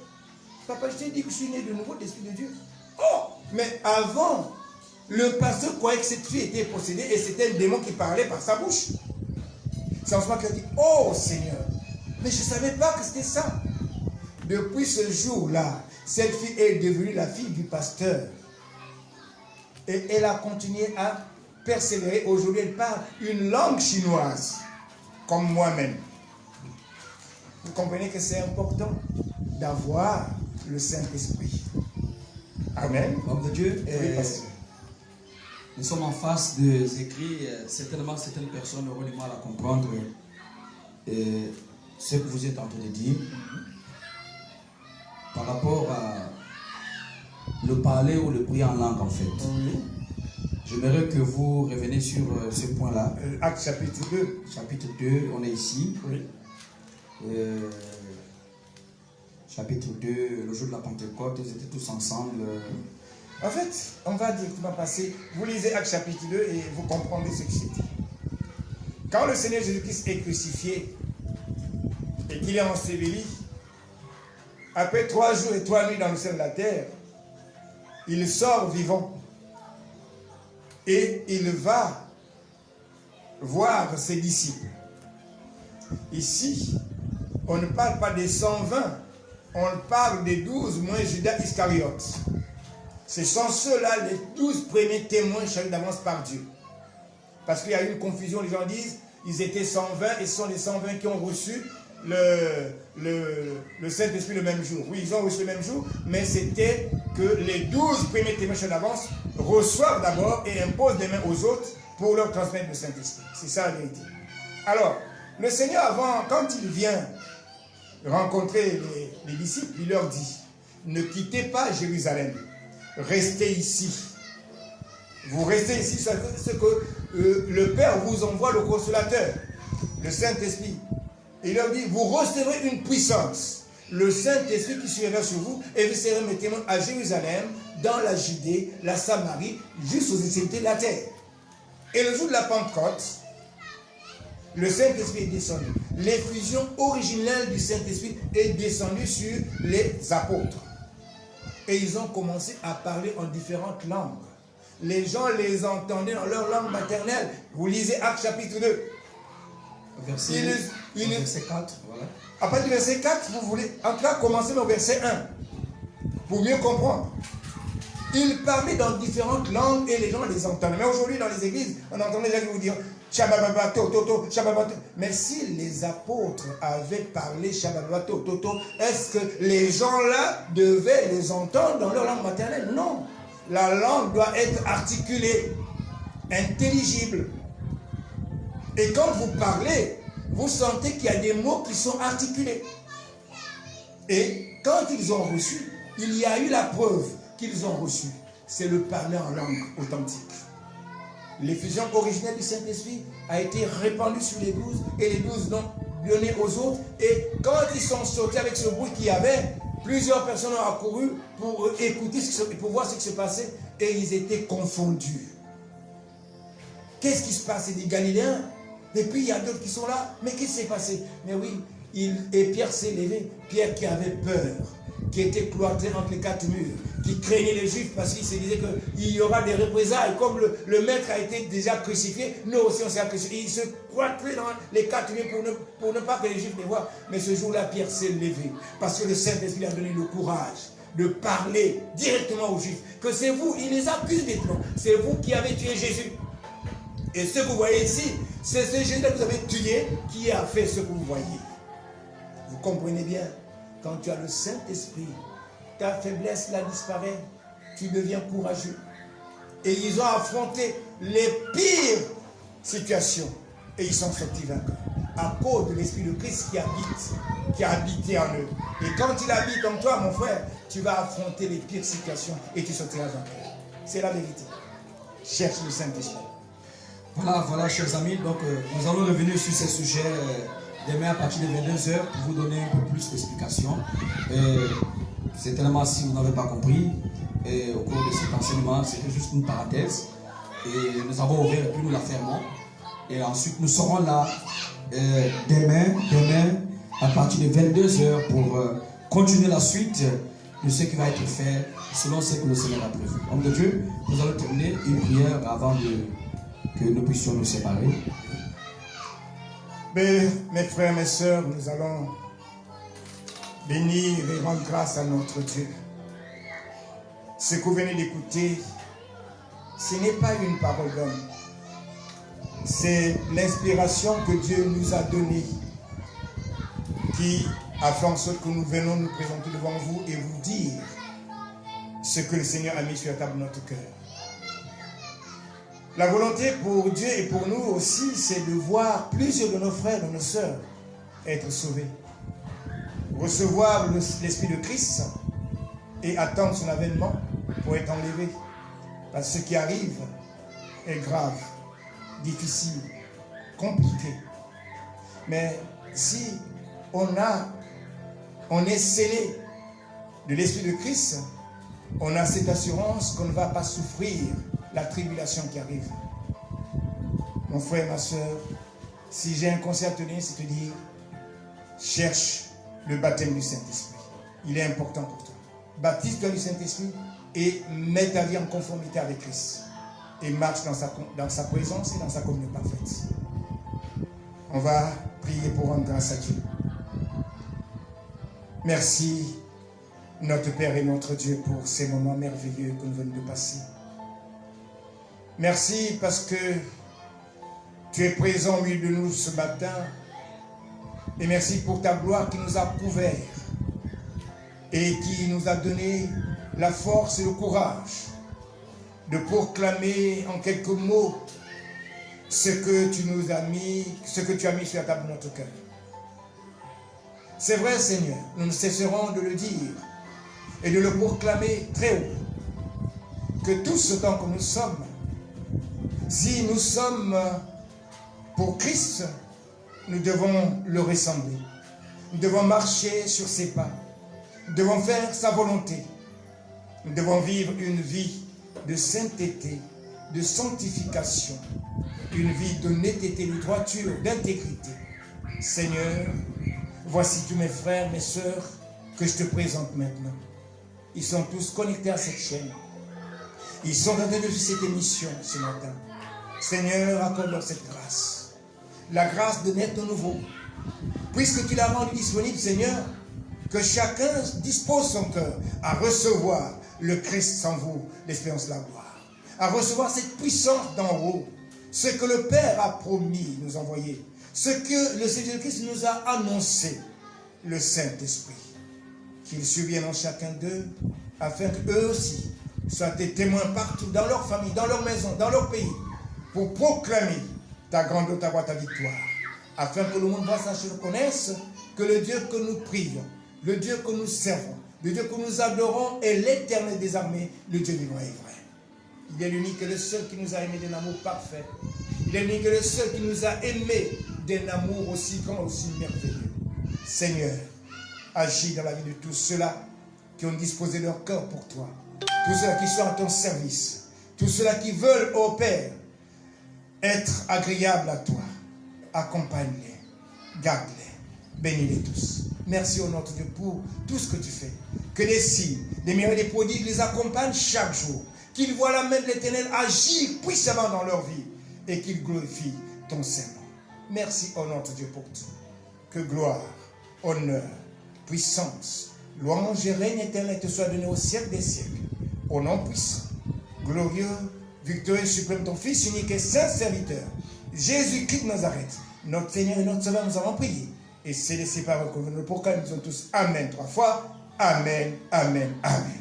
papa, je t'ai dit que je suis né de nouveau de l'Esprit de Dieu. Oh! Mais avant, le pasteur croyait que cette fille était possédée et c'était un démon qui parlait par sa bouche. C'est en ce moment qu'il a dit, oh Seigneur, mais je ne savais pas que c'était ça. Depuis ce jour-là, cette fille est devenue la fille du pasteur. Et elle a continué à persévérer. Aujourd'hui, elle parle une langue chinoise, comme moi-même. Vous comprenez que c'est important d'avoir le Saint-Esprit. Amen. Homme de Dieu, Oui, nous sommes en face des écrits. Certainement, certaines personnes auront du mal à comprendre ce que vous êtes en train de dire par rapport à le parler ou le prier en langue, en fait. Oui. J'aimerais que vous reveniez sur ce point-là. Acte chapitre 2. Chapitre 2, on est ici. Oui. Chapitre 2, le jour de la Pentecôte, ils étaient tous ensemble. En fait, on va directement passer. Vous lisez Acte chapitre 2 et vous comprendrez ce qui s'est dit. Quand le Seigneur Jésus-Christ est crucifié et qu'il est enseveli, après 3 jours et 3 nuits dans le sein de la terre, il sort vivant et il va voir ses disciples. Ici, on ne parle pas des 120, on parle des 12 moins Judas Iscariote. Ce sont ceux-là, les 12 premiers témoins choisis d'avance par Dieu. Parce qu'il y a eu une confusion, les gens disent, ils étaient 120 et ce sont les 120 qui ont reçu le Saint-Esprit le même jour. Oui, ils ont reçu le même jour, mais c'était que les 12 premiers témoins choisis d'avance reçoivent d'abord et imposent des mains aux autres pour leur transmettre le Saint-Esprit. C'est ça la vérité. Alors, le Seigneur, avant, quand il vient rencontrer les disciples, il leur dit, ne quittez pas Jérusalem, restez ici. Vous restez ici, c'est que le Père vous envoie le consolateur, le Saint-Esprit. Il leur dit, vous recevrez une puissance, le Saint-Esprit qui surviendra sur vous, et vous serez mes témoins à Jérusalem, dans la Judée, la Samarie, jusqu'aux extrémités de la terre. Et le jour de la Pentecôte, le Saint-Esprit est descendu. L'effusion originelle du Saint-Esprit est descendue sur les apôtres. Et ils ont commencé à parler en différentes langues. Les gens les entendaient dans leur langue maternelle. Vous lisez Actes chapitre 2. Verset 4, voilà. Après du verset 4, vous voulez en tout cas commencer au verset 1. Pour mieux comprendre. Ils parlaient dans différentes langues et les gens les entendaient. Mais aujourd'hui, dans les églises, on entend les gens qui vous dire Shababato, Toto, Shababato. Mais si les apôtres avaient parlé Shababato, Toto, est-ce que les gens-là devaient les entendre dans leur langue maternelle? Non. La langue doit être articulée, intelligible. Et quand vous parlez, vous sentez qu'il y a des mots qui sont articulés. Et quand ils ont reçu, il y a eu la preuve qu'ils ont reçu. C'est le parler en langue authentique. L'effusion originelle du Saint-Esprit a été répandue sur les 12 et les 12 l'ont donné aux autres. Et quand ils sont sortis avec ce bruit qu'il y avait, plusieurs personnes ont accouru pour écouter, pour voir ce qui se passait et ils étaient confondus. Qu'est-ce qui se passe? C'est des Galiléens. Et puis il y a d'autres qui sont là. Mais qu'est-ce qui s'est passé? Mais oui, et Pierre s'est levé. Pierre qui avait peur, qui était cloîtré entre les 4 murs, qui craignait les Juifs parce qu'il se disait qu'il y aura des représailles. Comme le maître a été déjà crucifié, nous aussi on s'est crucifié. Il se cloîtrait dans les 4 murs pour ne pas que les Juifs les voient. Mais ce jour-là, Pierre s'est levé parce que le Saint-Esprit lui a donné le courage de parler directement aux Juifs. Que c'est vous, il les accuse maintenant. C'est vous qui avez tué Jésus. Et ce que vous voyez ici, c'est ce Jésus que vous avez tué qui a fait ce que vous voyez. Vous comprenez bien, quand tu as le Saint-Esprit, ta faiblesse là disparaît, tu deviens courageux. Et ils ont affronté les pires situations et ils sont sortis vainqueurs. À cause de l'Esprit de Christ qui a habité en eux. Et quand il habite en toi, mon frère, tu vas affronter les pires situations et tu sortiras vainqueur. C'est la vérité. Cherche le Saint-Esprit. Voilà, chers amis, donc nous allons revenir sur ces sujets demain à partir de 22h pour vous donner un peu plus d'explications. Certainement, si vous n'avez pas compris, au cours de cet enseignement, c'était juste une parenthèse. Et nous avons ouvert et puis nous la fermons. Et ensuite, nous serons là demain à partir de 22h pour continuer la suite de ce qui va être fait selon ce que le Seigneur a prévu. Homme de Dieu, nous allons terminer une prière avant que nous puissions nous séparer. Mais, mes frères, mes sœurs, nous allons bénir et rendre grâce à notre Dieu. Ce que vous venez d'écouter, ce n'est pas une parole d'homme. C'est l'inspiration que Dieu nous a donnée qui a fait en sorte que nous venons nous présenter devant vous et vous dire ce que le Seigneur a mis sur la table de notre cœur. La volonté pour Dieu et pour nous aussi, c'est de voir plusieurs de nos frères et de nos sœurs être sauvés. Recevoir l'Esprit de Christ et attendre son avènement pour être enlevé. Parce que ce qui arrive est grave, difficile, compliqué. Mais si on est scellé de l'Esprit de Christ, on a cette assurance qu'on ne va pas souffrir la tribulation qui arrive. Mon frère, ma soeur, si j'ai un conseil à te donner, c'est de te dire, cherche le baptême du Saint-Esprit. Il est important pour toi. Baptise-toi du Saint-Esprit et mets ta vie en conformité avec Christ. Et marche dans sa présence et dans sa communion parfaite. On va prier pour rendre grâce à Dieu. Merci, notre Père et notre Dieu, pour ces moments merveilleux que nous venons de passer. Merci parce que tu es présent au milieu de nous ce matin. Et merci pour ta gloire qui nous a couverts et qui nous a donné la force et le courage de proclamer en quelques mots ce que tu nous as mis, ce que tu as mis sur la table de notre cœur. C'est vrai, Seigneur, nous ne cesserons de le dire et de le proclamer très haut, que tout ce temps que nous sommes, si nous sommes pour Christ, nous devons le ressembler. Nous devons marcher sur ses pas. Nous devons faire sa volonté. Nous devons vivre une vie de sainteté, de sanctification, une vie d'honnêteté, de droiture, d'intégrité. Seigneur, voici tous mes frères, mes sœurs que je te présente maintenant. Ils sont tous connectés à cette chaîne. Ils sont en train de vivre cette émission ce matin. Seigneur, accorde-leur cette grâce. La grâce de naître de nouveau. Puisque tu l'as rendu disponible, Seigneur, que chacun dispose son cœur à recevoir le Christ en vous, l'espérance de la gloire. À recevoir cette puissance d'en haut. Ce que le Père a promis nous envoyer. Ce que le Seigneur Christ nous a annoncé. Le Saint-Esprit. Qu'il survienne en chacun d'eux, afin qu'eux aussi soient des témoins partout, dans leur famille, dans leur maison, dans leur pays, pour proclamer ta grandeur, ta voix, ta victoire, afin que le monde voit, sache et reconnaisse que le Dieu que nous prions, le Dieu que nous servons, le Dieu que nous adorons est l'Éternel des armées, le Dieu vivant et vrai. Il est l'unique et le seul qui nous a aimés d'un amour parfait. Il est l'unique et le seul qui nous a aimés d'un amour aussi grand, aussi merveilleux. Seigneur, agis dans la vie de tous ceux-là qui ont disposé leur cœur pour toi. Tous ceux-là qui sont à ton service. Tous ceux-là qui veulent, ô Père, être agréables à toi. Accompagne-les, garde-les, bénis-les tous. Merci au notre Dieu pour tout ce que tu fais. Que des signes, des miracles, des prodiges les accompagnent chaque jour. Qu'ils voient la main de l'Éternel agir puissamment dans leur vie et qu'ils glorifient ton Saint-Nom. Merci au notre Dieu pour tout. Que gloire, honneur, puissance, louange et règne éternel te soit donné au siècle des siècles. Au nom puissant, glorieux, victorieux, suprême, ton Fils unique et saint serviteur, Jésus-Christ de Nazareth, notre Seigneur et notre Sauveur, nous avons prié. Et c'est laissé par eux convenable. Pourquoi nous disons tous Amen 3 fois. Amen, Amen, Amen.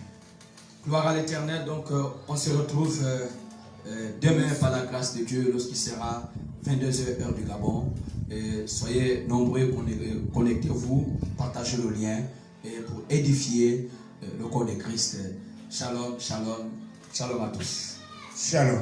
Gloire à l'Éternel. Donc, on se retrouve demain par la grâce de Dieu lorsqu'il sera 22h heure du Gabon. Et soyez nombreux, connectez-vous, partagez le lien et pour édifier le corps de Christ. Shalom, shalom, shalom à tous. Shalom.